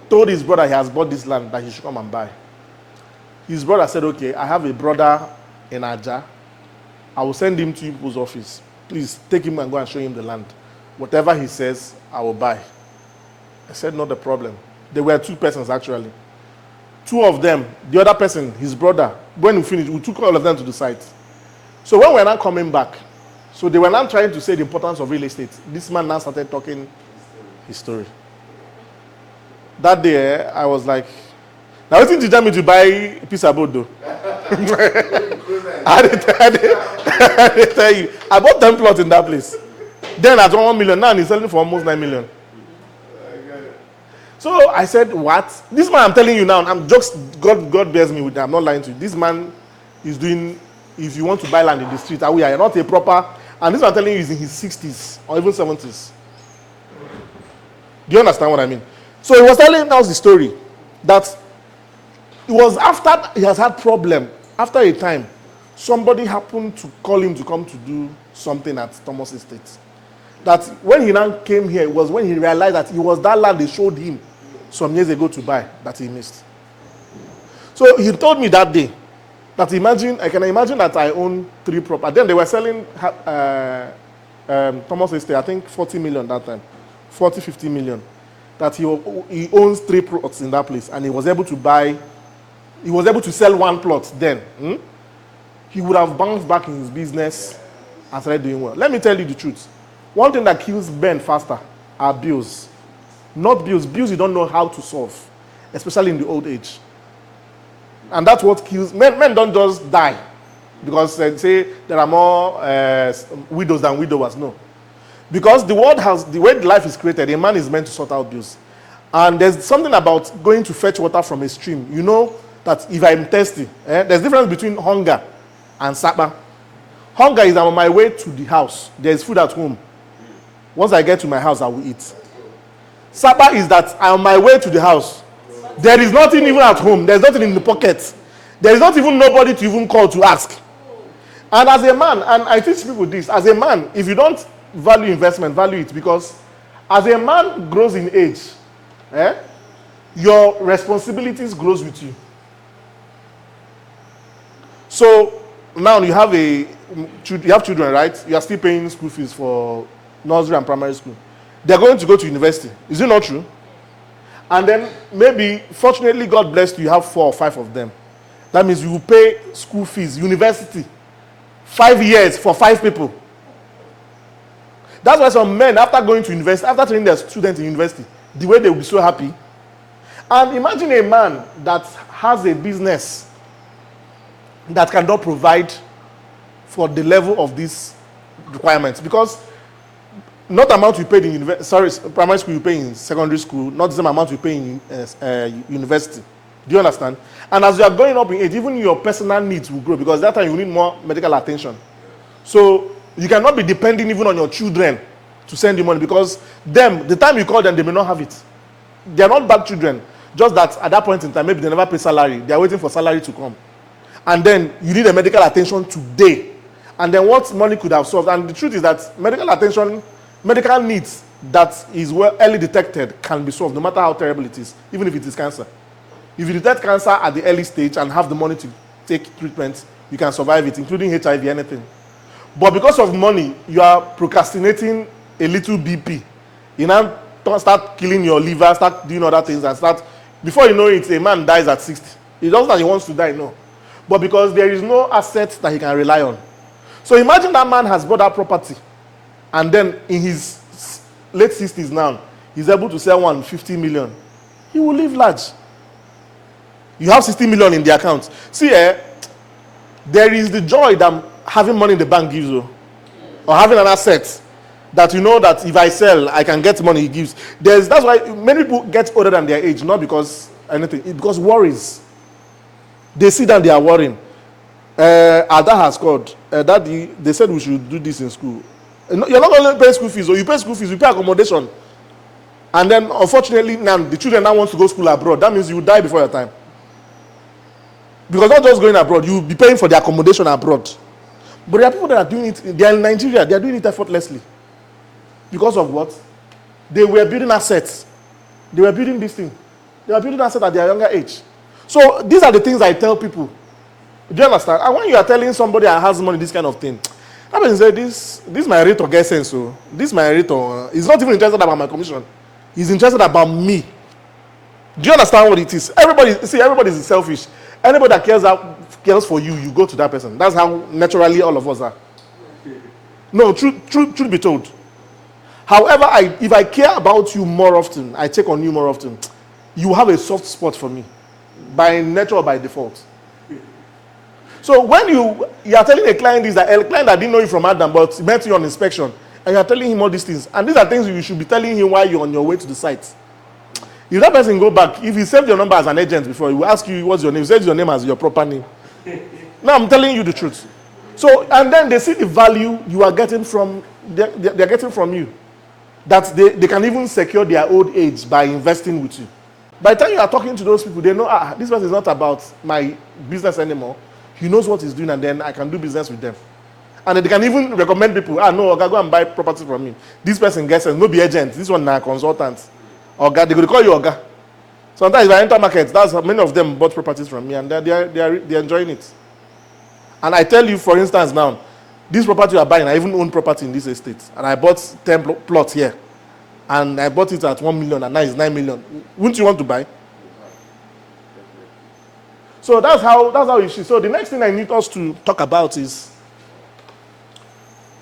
Told his brother he has bought this land that he should come and buy. His brother said, okay, I have a brother in Aja. I will send him to your people's office. Please take him and go and show him the land. Whatever he says, I will buy. I said, not a problem. There were 2 persons actually. 2 of them, the other person, his brother, when we finished, we took all of them to the site. So when we were now coming back, so they were now trying to say the importance of real estate. This man now started talking his story. That day, I was like, now what did you tell me to buy pizza boat though? I didn't tell you. I bought 10 plots in that place. Then at 1 million, now he's selling for almost 9 million. So I said, what? This man I'm telling you now, I'm just, God bears me with that. I'm not lying to you. This man is doing, if you want to buy land in the street, are not a proper, and this man I'm telling you is in his 60s or even 70s. Do you understand what I mean? So he was telling us the story that it was after he has had problem, after a time, somebody happened to call him to come to do something at Thomas Estate. That when he now came here, it was when he realized that it was that land they showed him some years ago to buy that he missed. So he told me that day that I can imagine that I own 3 properties. Then they were selling Thomas Estate, I think 40 million that time, 40, 50 million. That he owns 3 plots in that place, and he was able to sell 1 plot then. He would have bounced back in his business and started doing well. Let me tell you the truth. One thing that kills men faster are bills. Not bills. Bills you don't know how to solve, especially in the old age. And that's what kills men. Men don't just die because they say there are more widows than widowers. No. Because the way life is created, a man is meant to sort out bills. And there's something about going to fetch water from a stream. You know that if I'm thirsty, there's a difference between hunger and sapa. Hunger is I'm on my way to the house. There's food at home. Once I get to my house, I will eat. Sapa is that I'm on my way to the house. There is nothing even at home. There's nothing in the pocket. There is not even nobody to even call to ask. And as a man, and I teach people this, as a man, if you don't value investment, value it, because as a man grows in age, your responsibilities grows with you. So now you have children, right? You are still paying school fees for nursery and primary school. They're going to go to university. Is it not true? And then maybe, fortunately, God blessed you have 4 or 5 of them. That means you will pay school fees, university, 5 years for 5 people. That's why some men, after going to university, after training their students in university, the way they will be so happy. And imagine a man that has a business that cannot provide for the level of these requirements. Because not the amount you paid in primary school you pay in secondary school, not the same amount you pay in university. Do you understand? And as you are going up in age, even your personal needs will grow, because that time you need more medical attention. So you cannot be depending even on your children to send you money, because the time you call them, they may not have it. They are not bad children, just that at that point in time, maybe they never pay salary. They are waiting for salary to come. And then you need a medical attention today. And then what money could have solved. And the truth is that medical needs that is well early detected can be solved, no matter how terrible it is, even if it is cancer. If you detect cancer at the early stage and have the money to take treatment, you can survive it, including HIV, anything. But because of money, you are procrastinating a little BP. You now start killing your liver, start doing other things, and start, before you know it, a man dies at 60. It doesn't that he wants to die, no. But because there is no asset that he can rely on. So imagine that man has bought that property, and then in his late 60s now, he's able to sell 150 million. He will live large. You have 60 million in the account. See, there is the joy that having money in the bank gives you, or having an asset that you know that if I sell, I can get money. He gives. That's why many people get older than their age, not because anything, it's because worries. They sit down, they are worrying. Ada has called. Daddy, they said we should do this in school. You're not only paying school fees, or you pay school fees, you pay accommodation. And then, unfortunately, now the children now want to go to school abroad. That means you will die before your time. Because not just going abroad, you will be paying for the accommodation abroad. But there are people that are doing it, they are in Nigeria, they are doing it effortlessly. Because of what? They were building assets. They were building this thing. They were building assets at their younger age. So these are the things I tell people. Do you understand? And when you are telling somebody that has money, this kind of thing, that person say, this my rate of get sense. So this my rate of, he's not even interested about my commission. He's interested about me. Do you understand what it is? Everybody is selfish. Anybody that cares for you, you go to that person. That's how naturally all of us are. No, truth be told. However, if I care about you more often, I check on you more often, you have a soft spot for me, by nature or by default. So when you are telling a client this, a client that didn't know you from Adam, but met you on inspection, and you are telling him all these things, and these are things you should be telling him while you're on your way to the site. If that person go back, if he saved your number as an agent before, he will ask you what's your name. He says your name as your proper name. Now I'm telling you the truth. So, and then they see the value you are getting from, they're getting from you. That they can even secure their old age by investing with you. By the time you are talking to those people, they know, this person is not about my business anymore. He knows what he's doing, and then I can do business with them. And they can even recommend people, no, Oga, go and buy property from me. This person gets it, no be agent, this one is consultant. Oga, they could call you Oga. Sometimes if I enter markets, that's many of them bought properties from me, and they're enjoying it. And I tell you, for instance, now, this property you are buying, I even own property in this estate, and I bought 10 plots here, and I bought it at 1 million, and now it's 9 million. Wouldn't you want to buy? So that's how it is. So the next thing I need us to talk about is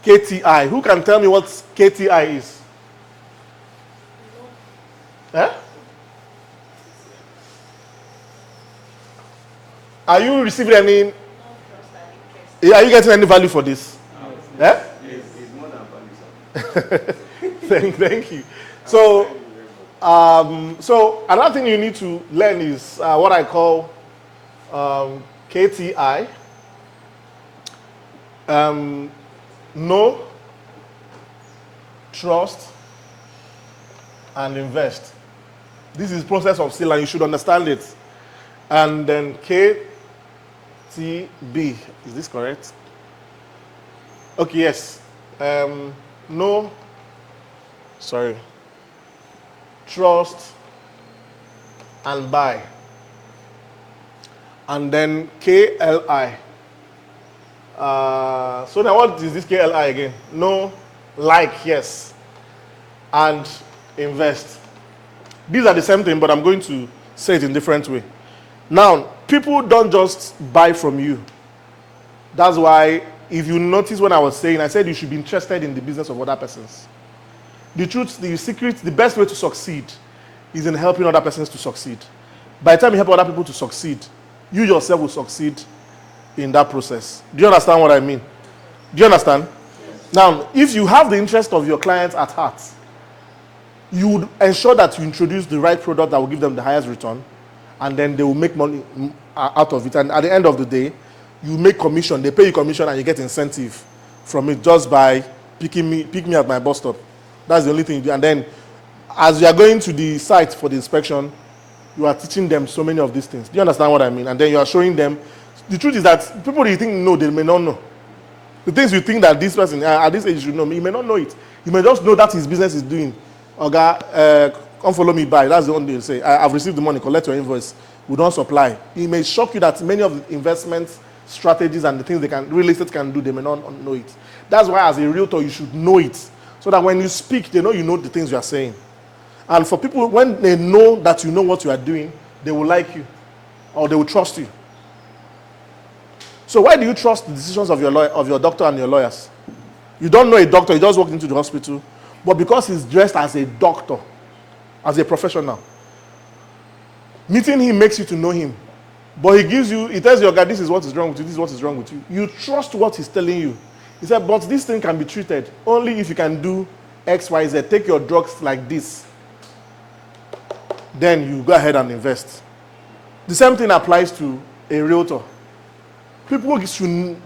KTI. Who can tell me what KTI is? Eh? Are you receiving any? Are you getting any value for this? Eh? It's more than value. Thank you. So, so another thing you need to learn is what I call KTI. Know, trust, and invest. This is process of sale, and you should understand it. And then KTB. Is this correct? Okay, yes. Know, trust, and buy. And then KLI. So now what is this KLI again? Know, like, yes, and invest. These are the same thing, but I'm going to say it in a different way. Now, people don't just buy from you. That's why, if you notice when I said you should be interested in the business of other persons. The truth, the secret, the best way to succeed is in helping other persons to succeed. By the time you help other people to succeed, you yourself will succeed in that process. Do you understand what I mean? Do you understand? Yes. Now, if you have the interest of your clients at heart, you would ensure that you introduce the right product that will give them the highest return, and then they will make money out of it. And at the end of the day, you make commission, they pay you commission, and you get incentive from it just by pick me at my bus stop. That's the only thing you do. And then, as you are going to the site for the inspection, you are teaching them so many of these things. Do you understand what I mean? And then you are showing them. The truth is that people you think know, they may not know. The things you think that this person at this age should know, you may not know it. You may just know that his business is doing. Oga, come follow me buy. That's the one they say. I've received the money, collect your invoice. We don't supply. It may shock you that many of the investment strategies and the things real estate can do, they may not know it. That's why as a realtor, you should know it. So that when you speak, they know you know the things you are saying. And for people, when they know that you know what you are doing, they will like you or they will trust you. So why do you trust the decisions of your doctor and your lawyers? You don't know a doctor, he just walked into the hospital, but because he's dressed as a doctor, as a professional, meeting him makes you to know him. But he tells you, God, this is what is wrong with you, this is what is wrong with you. You trust what he's telling you. He said, but this thing can be treated only if you can do X, Y, Z. Take your drugs like this. Then you go ahead and invest. The same thing applies to a realtor. People should,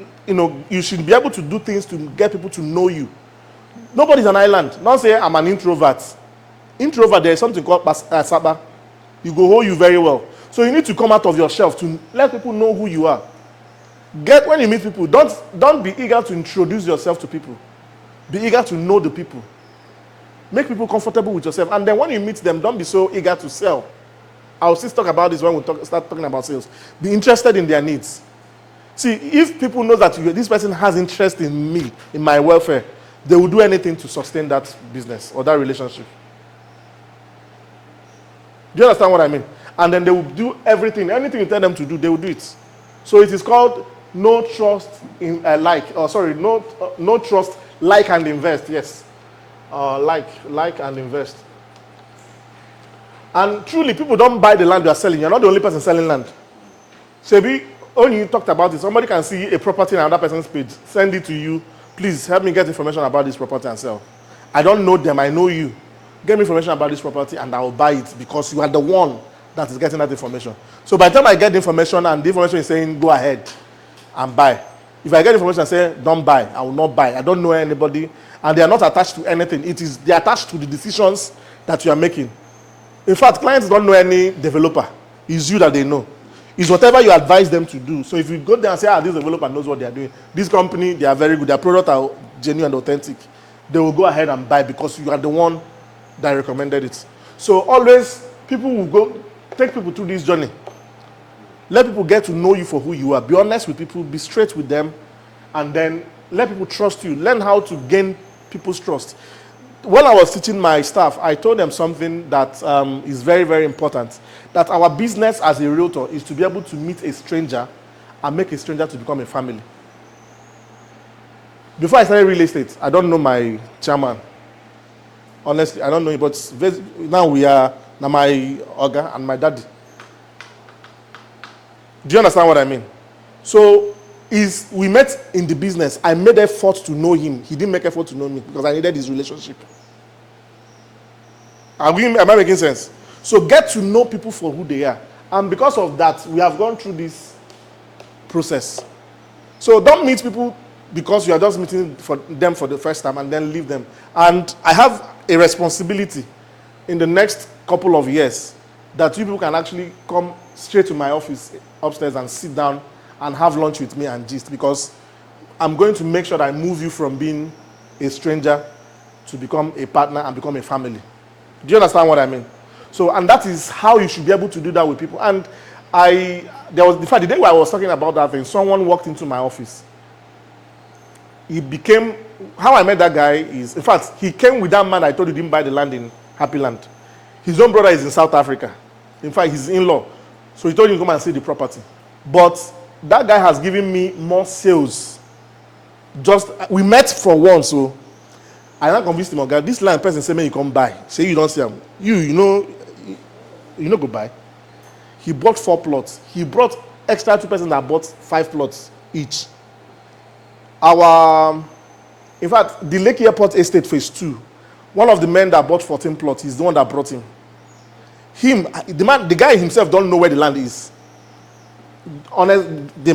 you should be able to do things to get people to know you. Nobody's an island. Don't say, I'm an introvert. Introvert, there is something called Saba. You go hold you very well. So you need to come out of your shelf to let people know who you are. When you meet people, don't be eager to introduce yourself to people. Be eager to know the people. Make people comfortable with yourself. And then when you meet them, don't be so eager to sell. I'll still talk about this when we start talking about sales. Be interested in their needs. See, if people know that this person has interest in me, in my welfare, they will do anything to sustain that business or that relationship. Do you understand what I mean? And then they will do everything. Anything you tell them to do, they will do it. So it is called no trust in no trust, like and invest. Yes, like and invest. And truly, people don't buy the land you are selling. You're not the only person selling land. Sebi, when you talked about it, somebody can see a property on another person's page, send it to you. Please help me get information about this property and sell. I don't know them, I know you. Get me information about this property and I will buy it because you are the one that is getting that information. So by the time I get the information and the information is saying go ahead and buy. If I get information and say don't buy, I will not buy. I don't know anybody and they are not attached to anything. They are attached to the decisions that you are making. In fact, clients don't know any developer. It's you that they know. It's whatever you advise them to do. So if you go there and say, this developer knows what they are doing, this company, they are very good, their products are genuine and authentic, they will go ahead and buy because you are the one that recommended it. So always, people will take people through this journey. Let people get to know you for who you are. Be honest with people, be straight with them, and then let people trust you. Learn how to gain people's trust. When I was teaching my staff, I told them something that is very, very important. That our business as a realtor is to be able to meet a stranger and make a stranger to become a family. Before I started real estate, I don't know my chairman. Honestly, I don't know him, but now we are my Oga and my daddy. Do you understand what I mean? So, we met in the business. I made effort to know him. He didn't make effort to know me because I needed his relationship. Am I making sense? So get to know people for who they are. And because of that, we have gone through this process. So don't meet people because you are just meeting them for the first time and then leave them. And I have a responsibility in the next couple of years that you people can actually come straight to my office upstairs and sit down and have lunch with me and gist, because I'm going to make sure that I move you from being a stranger to become a partner and become a family. Do you understand what I mean? So, and that is how you should be able to do that with people. And the day where I was talking about that thing, someone walked into my office. How I met that guy is, in fact, he came with that man I told you didn't buy the land in Happy Land. His own brother is in South Africa. In fact, his in-law. So he told him to come and see the property. But that guy has given me more sales. We met for once, so I now convinced him, okay, this land person say, man, you come buy. Say you don't see him. You know go buy. He bought 4 plots. He brought extra 2 persons that bought 5 plots each. In fact, the Lake Airport Estate Phase 2, one of the men that bought 14 plots is the one that brought him. The guy himself don't know where the land is. The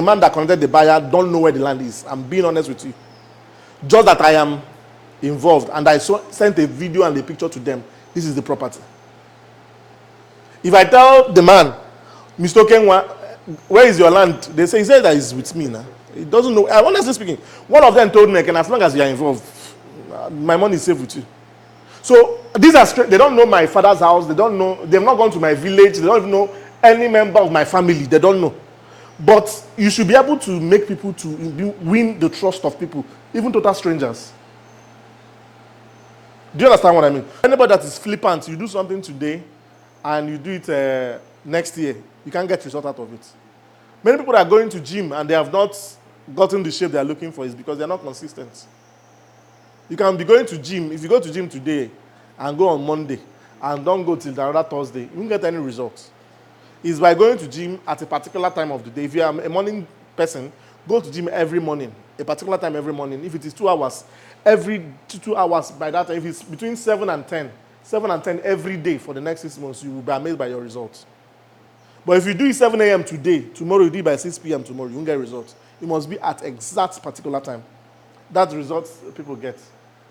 man that connected the buyer don't know where the land is. I'm being honest with you. Just that I am involved and I sent a video and a picture to them. This is the property. If I tell the man, Mr. Kenwa, where is your land? He said that he's with me now. He doesn't know. Honestly speaking, one of them told me, as long as you are involved, my money is safe with you. So these are straight, they don't know my father's house, they don't know, they've not gone to my village, they don't even know any member of my family, they don't know. But you should be able to make people to win the trust of people, even total strangers. Do you understand what I mean? Anybody that is flippant, you do something today and you do it next year, you can't get result out of it. Many people are going to gym and they have not gotten the shape they are looking for is because they are not consistent. You can be going to gym. If you go to gym today and go on Monday and don't go till another Thursday, you won't get any results. It's by going to gym at a particular time of the day. If you are a morning person, go to gym every morning, a particular time every morning. If it is 2 hours, every 2 hours by that time, if it's between 7 and 10 every day for the next 6 months, you will be amazed by your results. But if you do it 7 a.m. today, tomorrow you do it by 6 p.m. tomorrow, you won't get results. It must be at exact particular time. That's the results people get.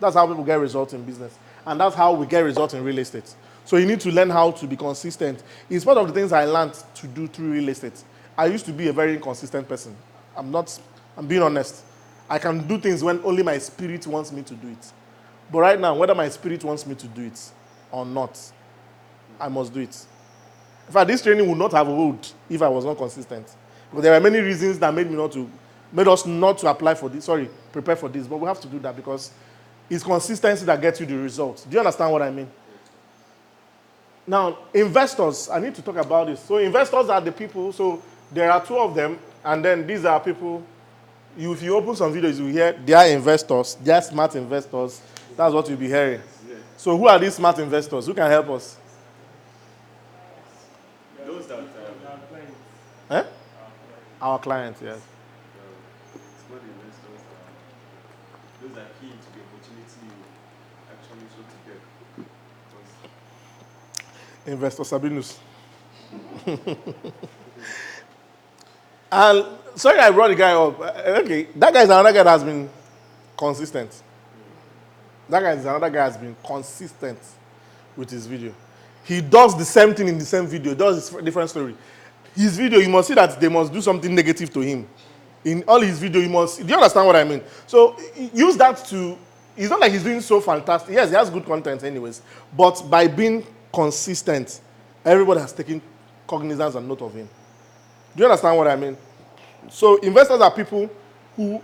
That's how people get results in business. And that's how we get results in real estate. So you need to learn how to be consistent. It's part of the things I learned to do through real estate. I used to be a very inconsistent person. I'm being honest. I can do things when only my spirit wants me to do it. But right now, whether my spirit wants me to do it or not, I must do it. In fact, this training would not have hold if I was not consistent. Because there were many reasons that made us not to apply for this, prepare for this. But we have to do that because it's consistency that gets you the results. Do you understand what I mean? Now, investors, I need to talk about this. So investors are the people, so there are 2 of them, and then these are people, if you open some videos, you will hear they are investors, they are smart investors. That's what you'll be hearing. So who are these smart investors? Who can help us? Those that Eh? Our clients, yes. smart investors, those that key into the opportunity you actually so to get. Investor Sabinus. And sorry I brought the guy up. Okay, that guy is another guy that has been consistent. That guy is another guy that has been consistent with his video. He does the same thing in the same video, does a different story. His video, you must see that they must do something negative to him. In all his video, do you understand what I mean? So use that to, it's not like he's doing so fantastic. Yes, he has good content anyways. But by being consistent, everybody has taken cognizance and note of him. Do you understand what I mean? So investors are people who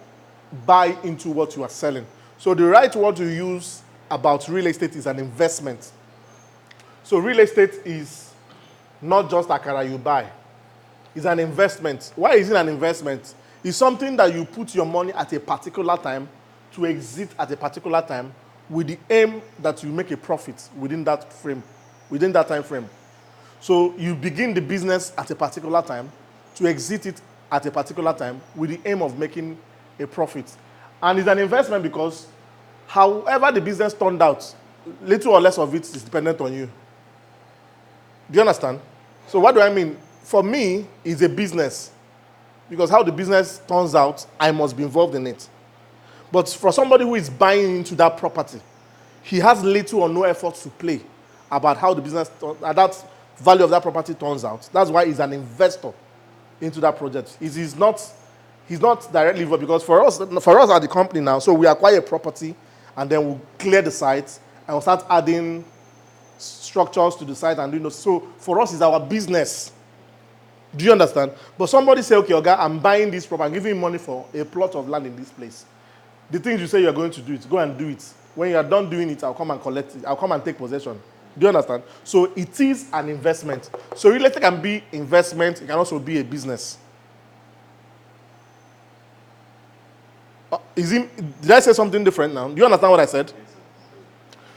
buy into what you are selling. So the right word to use about real estate is an investment. So real estate is not just akara you buy. It's an investment. Why is it an investment? It's something that you put your money at a particular time to exit at a particular time with the aim that you make a profit within that frame, within that time frame. So you begin the business at a particular time to exit it at a particular time with the aim of making a profit. And it's an investment because however the business turned out, little or less of it is dependent on you. Do you understand? So what do I mean? For me, it's a business. Because how the business turns out, I must be involved in it. But for somebody who is buying into that property, he has little or no effort to play about how the business, that value of that property turns out. That's why he's an investor into that project. He's not directly involved because for us at the company now, so we acquire a property and then we'll clear the site and we'll start adding structures to the site and doing those. So for us, it's our business. Do you understand? But somebody say, okay, Oga, I'm buying this property, I'm giving you money for a plot of land in this place. The things you say you're going to do it, go and do it. When you're done doing it, I'll come and collect it. I'll come and take possession. Do you understand? So it is an investment. So real estate can be investment. It can also be a business. Did I say something different now? Do you understand what I said?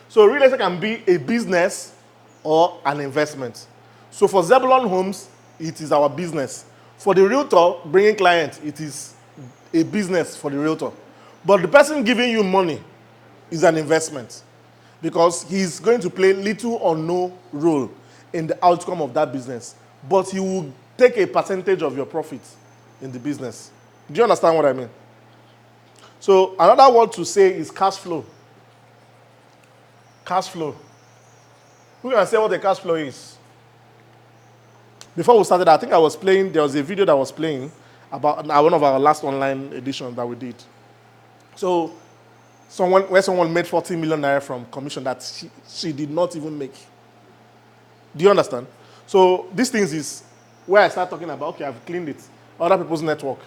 So real estate can be a business or an investment. So for Zebulon Homes, it is our business. For the realtor bringing clients, it is a business for the realtor. But the person giving you money is an investment because he's going to play little or no role in the outcome of that business. But he will take a percentage of your profit in the business. Do you understand what I mean? So another word to say is cash flow. Cash flow. Who can say what the cash flow is? Before we started, I think there was a video that was playing about one of our last online editions that we did. So someone made 40 million naira from commission that she did not even make. Do you understand? So these things is where I start talking about, okay, I've cleaned it. Other people's network.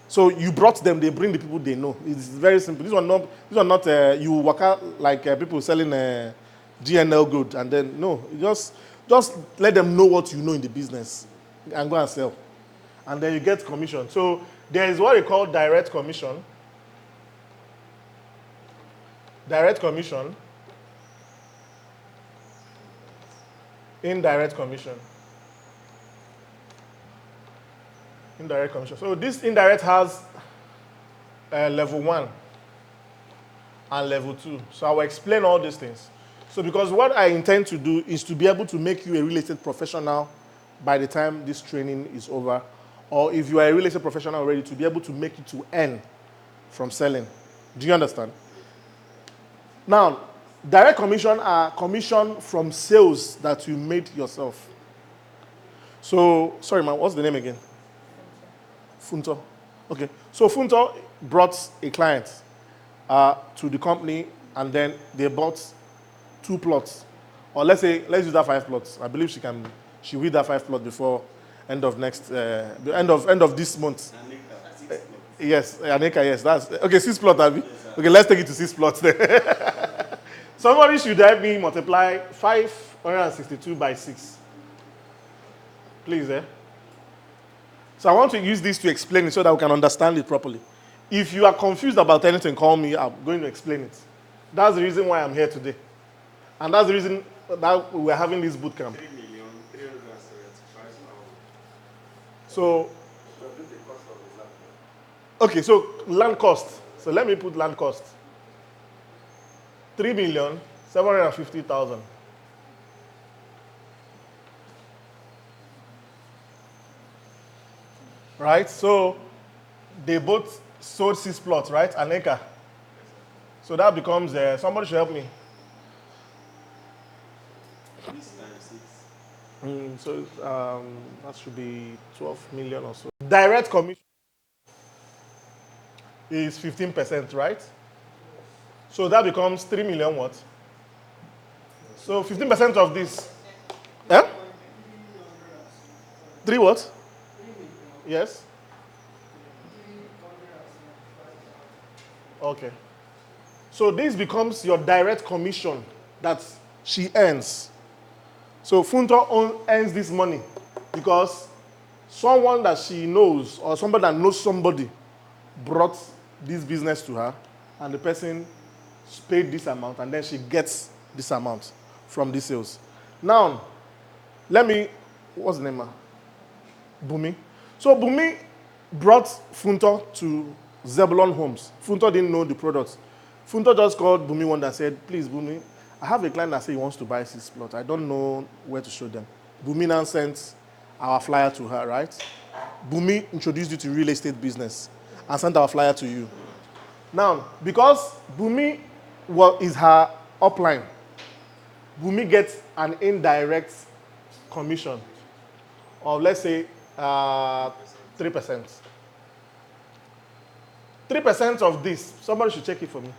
So you brought them, they bring the people they know. It's very simple. These are not you work out like people selling GNL good and then, no. You just let them know what you know in the business and go and sell. And then you get commission. So there is what we call direct commission. Direct commission. Indirect commission. Indirect commission. So this indirect has level 1 and level 2. So I will explain all these things. So because what I intend to do is to be able to make you a real estate professional by the time this training is over. Or if you are a real estate professional already, to be able to make you to earn from selling. Do you understand? Now, direct commission are commission from sales that you made yourself. So, sorry, man, what's the name again? Funto. Okay. So Funto brought a client to the company, and then they bought 2 plots. Or let's use that 5 plots. I believe she will that 5 plots before end of end of this month. Yes, Aneka, yes. That's okay, 6 plots, Abby. Okay, let's take it to 6 plots then. Somebody should help me multiply 562 by 6. Please, eh? So I want to use this to explain it so that we can understand it properly. If you are confused about anything, call me. I'm going to explain it. That's the reason why I'm here today. And that's the reason that we're having this bootcamp. 3,375,000. So, okay, so land cost. So let me put land cost. 3,750,000. Right? So they both sold 6 plots, right? An acre. So that becomes, somebody should help me. This times 6. So that should be 12 million or so. Direct commission is 15%, right? So that becomes 3 million what? So 15% of this. Eh? 3 what? Yes? Okay. So this becomes your direct commission that she earns. So Funto earns this money because someone that she knows or somebody that knows somebody brought this business to her and the person paid this amount and then she gets this amount from these sales. Now, what's the name? Bumi. So Bumi brought Funto to Zebulon Homes. Funto didn't know the products. Funto just called Bumi one day and said, please, Bumi, I have a client that says he wants to buy 6 plots. I don't know where to show them. Bumi now sent our flyer to her, right? Bumi introduced you to real estate business and sent our flyer to you. Now, because Bumi is her upline, Bumi gets an indirect commission of, let's say, 3%. 3% of this, somebody should check it for me.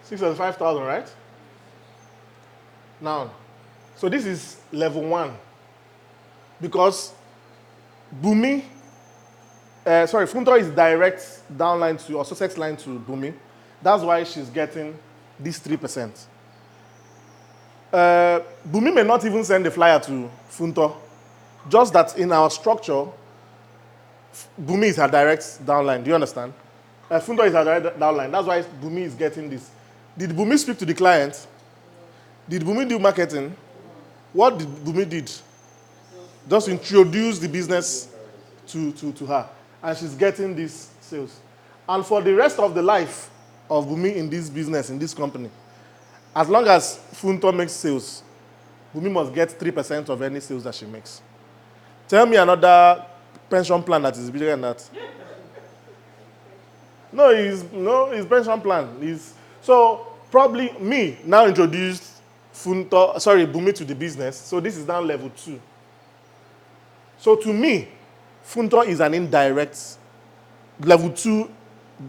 $675,000, right? Now, so this is level 1. Because Bumi, Funto is direct downline to, or Sussex line to Bumi. That's why she's getting this 3%. Bumi may not even send the flyer to Funto. Just that in our structure, Bumi is her direct downline. Do you understand? Funto is her direct downline. That's why Bumi is getting this. Did Bumi speak to the client? Did Bumi do marketing? What did Bumi did? Just introduce the business to her. And she's getting these sales. And for the rest of the life of Bumi in this business, in this company, as long as Funto makes sales, Bumi must get 3% of any sales that she makes. Tell me another pension plan that is bigger than that. His pension plan is so probably me now introduced Bumi to the business. So this is now level 2. So to me, Funto is an indirect level 2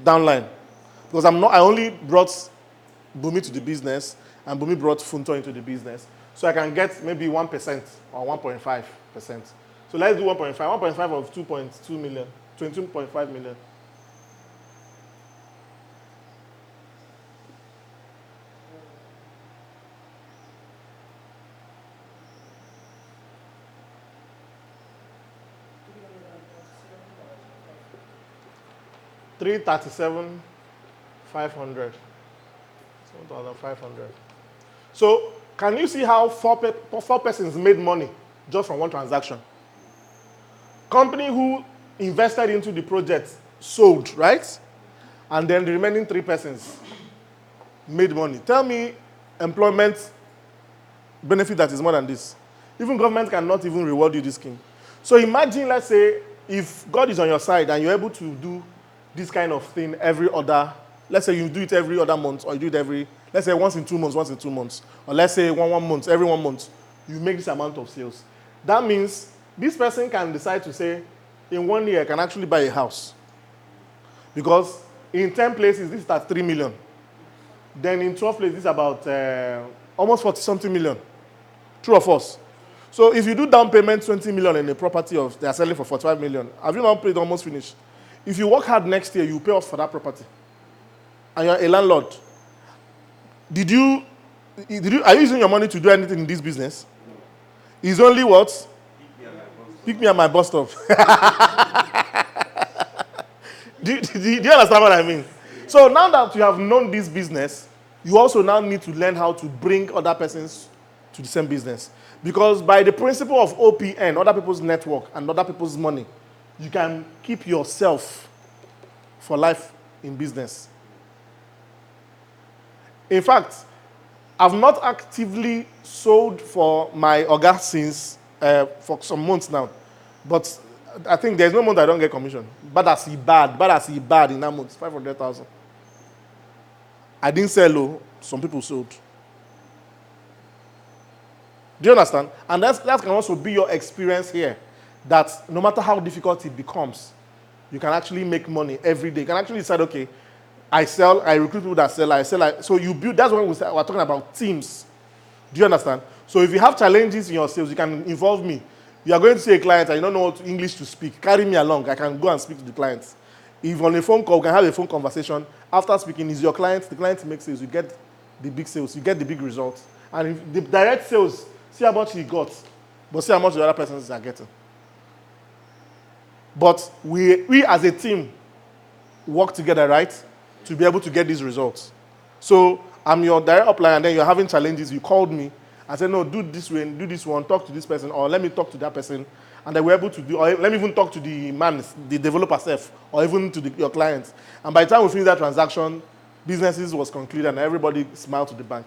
downline because I only brought Bumi to the business and Bumi brought Funto into the business. So I can get maybe 1% or 1.5%. So let's do 1.5. 1.5 of 2.2 million, 22.5 million. $337,500. 7,500. So can you see how four persons made money just from one transaction? Company who invested into the project sold, right? And then the remaining 3 persons made money. Tell me employment benefit that is more than this. Even government cannot even reward you this scheme. So imagine, let's say, if God is on your side and you're able to do this kind of thing every other, let's say you do it every other month, or you do it every, let's say once in 2 months, or let's say one month, every 1 month, you make this amount of sales. That means this person can decide to say, in 1 year, I can actually buy a house. Because in 10 places, this is at 3 million. Then in 12 places, this is about almost 40-something million. True or false? So if you do down payment 20 million in a property they are selling for 45 million, have you not paid almost finished? If you work hard next year, you pay off for that property. And you're a landlord. Are you using your money to do anything in this business? It's only what? Pick me at my bus stop. do you understand what I mean? So now that you have known this business, you also now need to learn how to bring other persons to the same business. Because by the principle of OPN, other people's network and other people's money, you can keep yourself for life in business. In fact, I've not actively sold for my Oga since for some months now. But I think there's no month I don't get commission. Bad as he bad in that month, 500,000. I didn't sell low, some people sold. Do you understand? And that can also be your experience here. That no matter how difficult it becomes, you can actually make money every day. You can actually decide, okay, I sell, I recruit people that sell, I sell. So you build, that's when we're talking about teams. Do you understand? So if you have challenges in your sales, you can involve me. You are going to see a client and you don't know what English to speak. Carry me along. I can go and speak to the client. If on a phone call, we can have a phone conversation. After speaking, is your client, the client makes sales, you get the big sales, you get the big results. And if the direct sales, see how much he got, but see how much the other persons are getting. But we as a team work together, right, to be able to get these results. So I'm your direct upline, and then you're having challenges. You called me and said, no, do this way, do this one, talk to this person, or let me talk to that person. And then we're able to do, or let me even talk to the man, the developer self, or even to your clients. And by the time we finish that transaction, businesses was concluded and everybody smiled to the bank.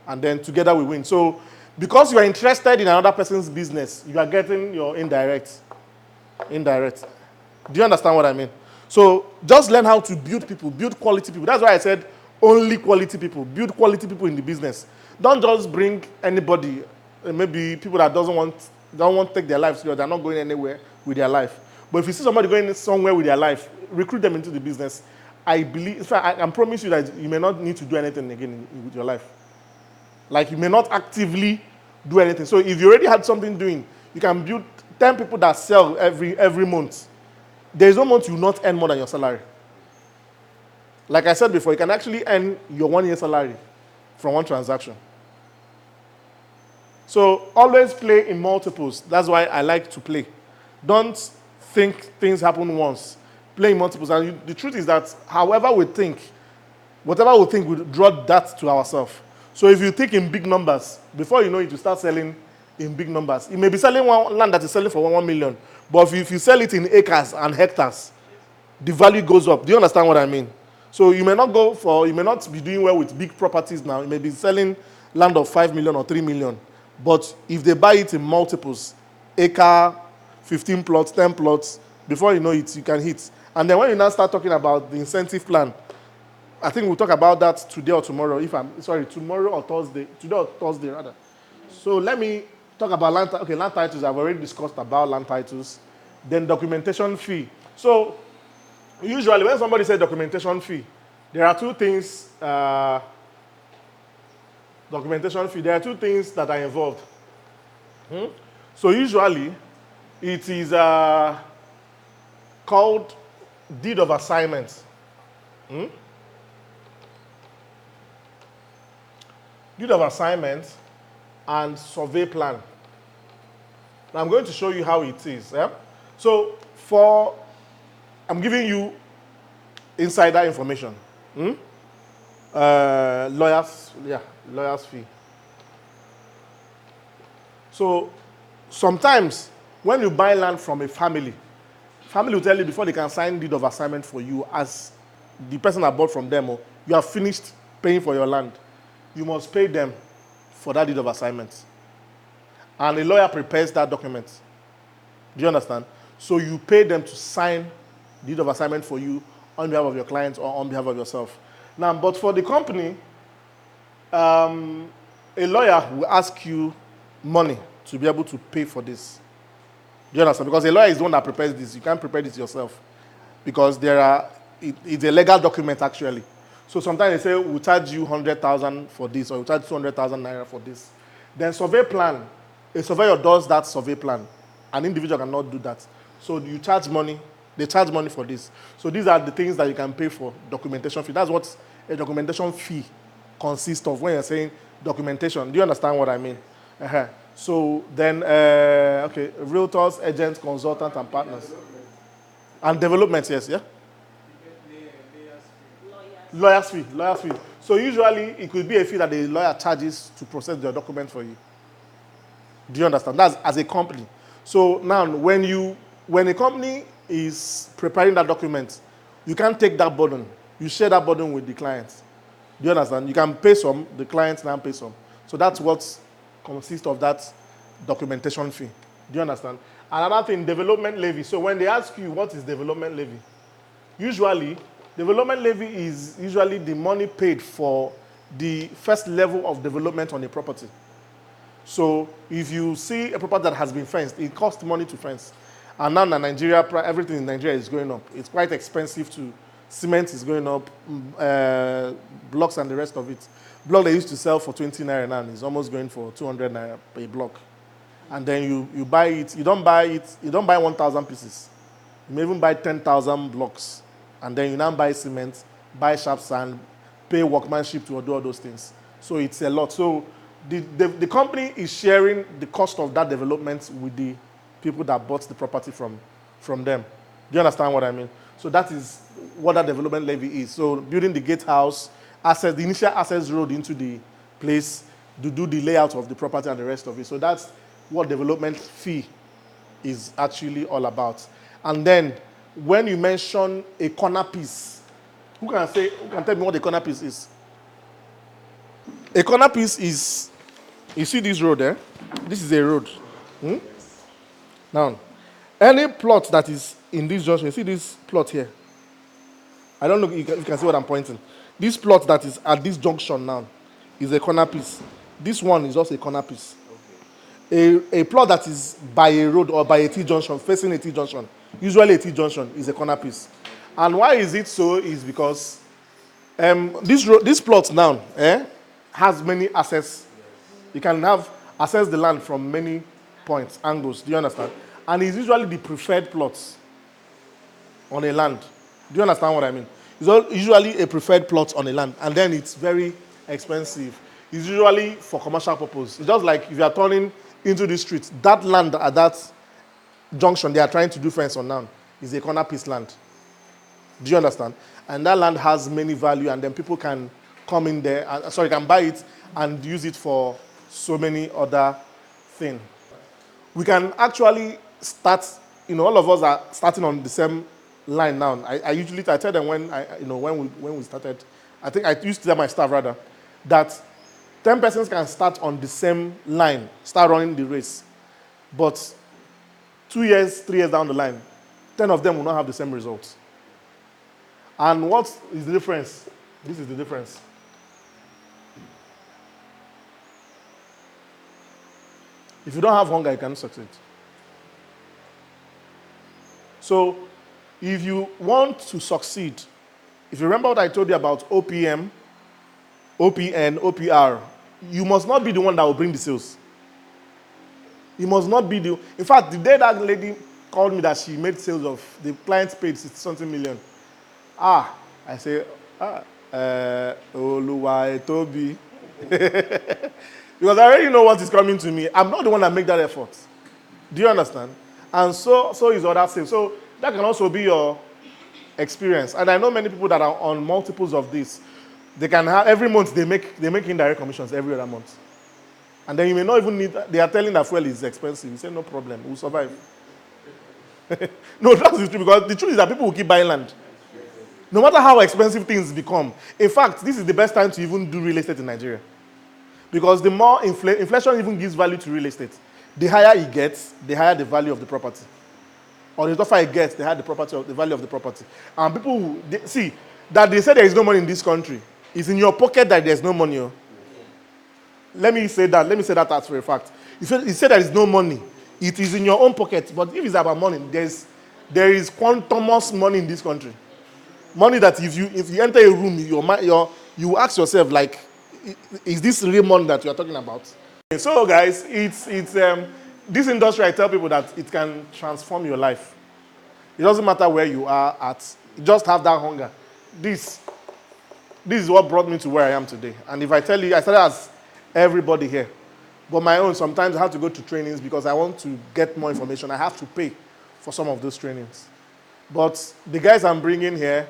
And then together we win. So because you are interested in another person's business, you are getting your indirect. Do you understand what I mean? So just learn how to build people, build quality people. That's why I said only quality people. Build quality people in the business. Don't just bring anybody, maybe people that don't want to take their lives serious. They're not going anywhere with their life. But if you see somebody going somewhere with their life, recruit them into the business. I believe, in fact, I can promise you that you may not need to do anything again with your life. Like you may not actively do anything. So if you already had something doing, you can build 10 people that sell every month. There is no month you will not earn more than your salary. Like I said before, you can actually earn your 1 year salary from one transaction. So always play in multiples. That's why I like to play. Don't think things happen once. Play in multiples. And the truth is that however we think, whatever we think, we draw that to ourselves. So if you think in big numbers, before you know it, you start selling in big numbers. You may be selling one land that is selling for 1 million, but if you sell it in acres and hectares, the value goes up. Do you understand what I mean? So you may not be doing well with big properties now. You may be selling land of 5 million or 3 million. But if they buy it in multiples, acre, 15 plots, 10 plots, before you know it, you can hit. And then when you now start talking about the incentive plan, I think we'll talk about that today or tomorrow. Tomorrow or Thursday. Today or Thursday rather. So let me talk about land. Okay, land titles. I've already discussed about land titles. Then documentation fee. So usually when somebody says documentation fee, there are two things. Documentation fee. There are two things that are involved. So usually it is called deed of assignment. Deed of assignment and survey plan. Now I'm going to show you how it is. Yeah? So I'm giving you insider information. Lawyers fee. So sometimes when you buy land from a family will tell you before they can sign deed of assignment for you as the person that bought from them, you have finished paying for your land. You must pay them for that deed of assignment. And a lawyer prepares that document. Do you understand? So you pay them to sign deed of assignment for you on behalf of your client or on behalf of yourself. Now, but for the company, a lawyer will ask you money to be able to pay for this. Do you understand? Because a lawyer is the one that prepares this. You can't prepare this yourself. Because it's a legal document actually. So sometimes they say, we'll charge you 100,000 for this, or we'll charge 200,000 naira for this. Then survey plan, a surveyor does that survey plan. An individual cannot do that. So you charge money, they charge money for this. So these are the things that you can pay for documentation fee. That's what a documentation fee consists of when you're saying documentation. Do you understand what I mean? So then, realtors, agents, consultants, and partners. And development, yes, yeah? Lawyer's fee. So usually it could be a fee that the lawyer charges to process your document for you. Do you understand? That's as a company. So now when a company is preparing that document, you can't take that burden. You share that burden with the client. Do you understand? You can pay some, the client can pay some. So that's what consists of that documentation fee. Do you understand? Another thing, development levy. So when they ask you what is development levy, usually development levy is usually the money paid for the first level of development on a property. So if you see a property that has been fenced, it costs money to fence. And now in Nigeria, everything in Nigeria is going up. It's quite expensive to, cement is going up, blocks and the rest of it. Block they used to sell for 20 naira now is almost going for 200 naira per block. And then you buy it, you don't buy 1,000 pieces. You may even buy 10,000 blocks. And then you now buy cement, buy sharp sand, pay workmanship to do all those things. So it's a lot. So the company is sharing the cost of that development with the people that bought the property from them. Do you understand what I mean? So that is what that development levy is. So building the gatehouse, the initial access road into the place, to do the layout of the property and the rest of it. So that's what development fee is actually all about. And then when you mention a corner piece, who can tell me what a corner piece is? A corner piece is, you see this road there? This is a road. Now, any plot that is in this junction, you see this plot here? I don't know if you can see what I'm pointing. This plot that is at this junction now is a corner piece. This one is also a corner piece. A plot that is by a road or by a T-junction, facing a T-junction, usually a T-junction is a corner piece. And why is it so is because this plot now has many access. You can access the land from many points, angles. Do you understand? And it's usually the preferred plots on a land. Do you understand what I mean? It's usually a preferred plot on a land, and then it's very expensive. It's usually for commercial purpose. It's just like if you are turning into the street, that land at that junction they are trying to do fence on now is a corner piece land. Do you understand? And that land has many value, and then people can come in there, can buy it and use it for so many other things. We can actually start, all of us are starting on the same line now. I tell them when we started, I think I used to tell my staff rather, that 10 persons can start on the same line, start running the race. But 2 years, 3 years down the line, 10 of them will not have the same results. And what is the difference? This is the difference. If you don't have hunger, you cannot succeed. So, if you want to succeed, if you remember what I told you about OPM, OPN, OPR, you must not be the one that will bring the sales. You must not be the. In fact, the day that lady called me that she made sales of the client paid 60 something million. I say, Oluwa Etobi. Because I already know what is coming to me. I'm not the one that make that effort. Do you understand? And so is other sales. So that can also be your experience. And I know many people that are on multiples of this. They can have every month they make indirect commissions every other month. And then you may not even need. They are telling that fuel is expensive. You say no problem, we'll survive. No, that's the truth, because the truth is that people will keep buying land. No matter how expensive things become. In fact, this is the best time to even do real estate in Nigeria. Because the more inflation even gives value to real estate. The higher it gets, the higher the value of the property. Or the tougher it gets, the higher the value of the property. And people who, see, that they say there is no money in this country. It's in your pocket that there's no money. Oh. Let me say that as for a fact. If you say there is no money, it is in your own pocket. But if it's about money, there is quantumous money in this country. Money that if you enter a room, you ask yourself, like, is this real money that you are talking about? So guys, it's this industry, I tell people that it can transform your life. It doesn't matter where you are at. You just have that hunger. This is what brought me to where I am today. And if I tell you, I started as everybody here. But my own, sometimes I have to go to trainings because I want to get more information. I have to pay for some of those trainings. But the guys I'm bringing here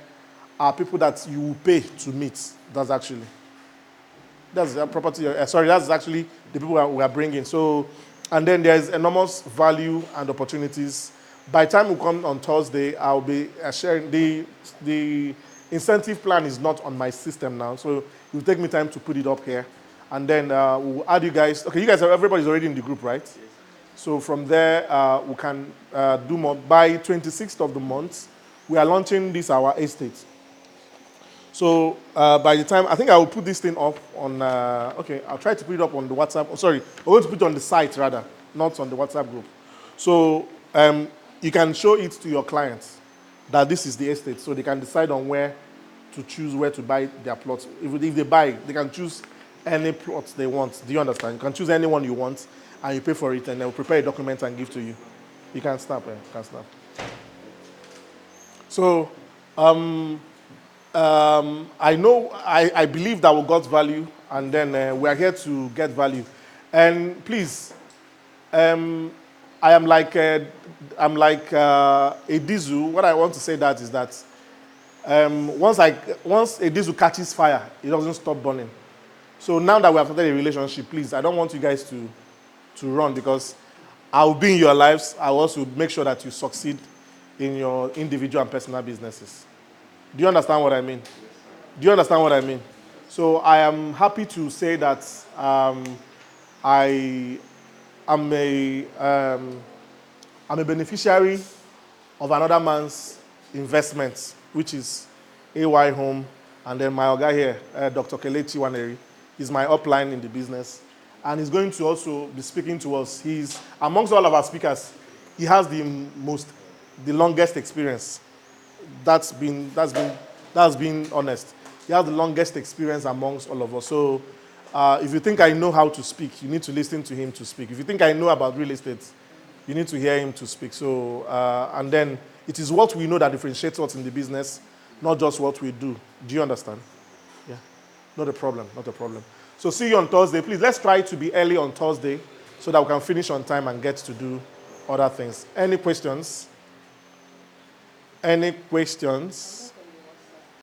are people that you will pay to meet. That's actually the people we are bringing. So, and then there's enormous value and opportunities. By the time we come on Thursday, I'll be sharing the incentive plan is not on my system now, so it will take me time to put it up here. And then we'll add you guys. Okay, everybody's already in the group, right? Yes. So from there, we can do more. By 26th of the month, we are launching our estate. So by the time, I think I will put this thing up on, I'll try to put it up on the WhatsApp. Oh, sorry, I'm going to put it on the site rather, not on the WhatsApp group. So you can show it to your clients that this is the estate, so they can decide on where to choose where to buy their plots. If they buy, they can choose any plots they want. Do you understand? You can choose any one you want, and you pay for it, and they'll prepare a document and give to you. You can snap. You can snap. So, I believe that we got value, and then we are here to get value. And please, I'm like a diesel. What I want to say that is that once a diesel catches fire, it doesn't stop burning. So now that we have started a relationship, please, I don't want you guys to run, because I will be in your lives. I will also make sure that you succeed in your individual and personal businesses. Do you understand what I mean? Do you understand what I mean? So I am happy to say that I am I'm a beneficiary of another man's investment, which is AY Home, and then my guy here, Dr. Kelechi Waneri, is my upline in the business, and he's going to also be speaking to us. He's amongst all of our speakers. He has the longest experience. That's being honest. He has the longest experience amongst all of us. So if you think I know how to speak, you need to listen to him to speak. If you think I know about real estate, you need to hear him to speak. So, and then it is what we know that differentiates us in the business, not just what we do. Do you understand? Yeah. Not a problem, not a problem. So see you on Thursday. Please, let's try to be early on Thursday so that we can finish on time and get to do other things. Any questions? Any questions?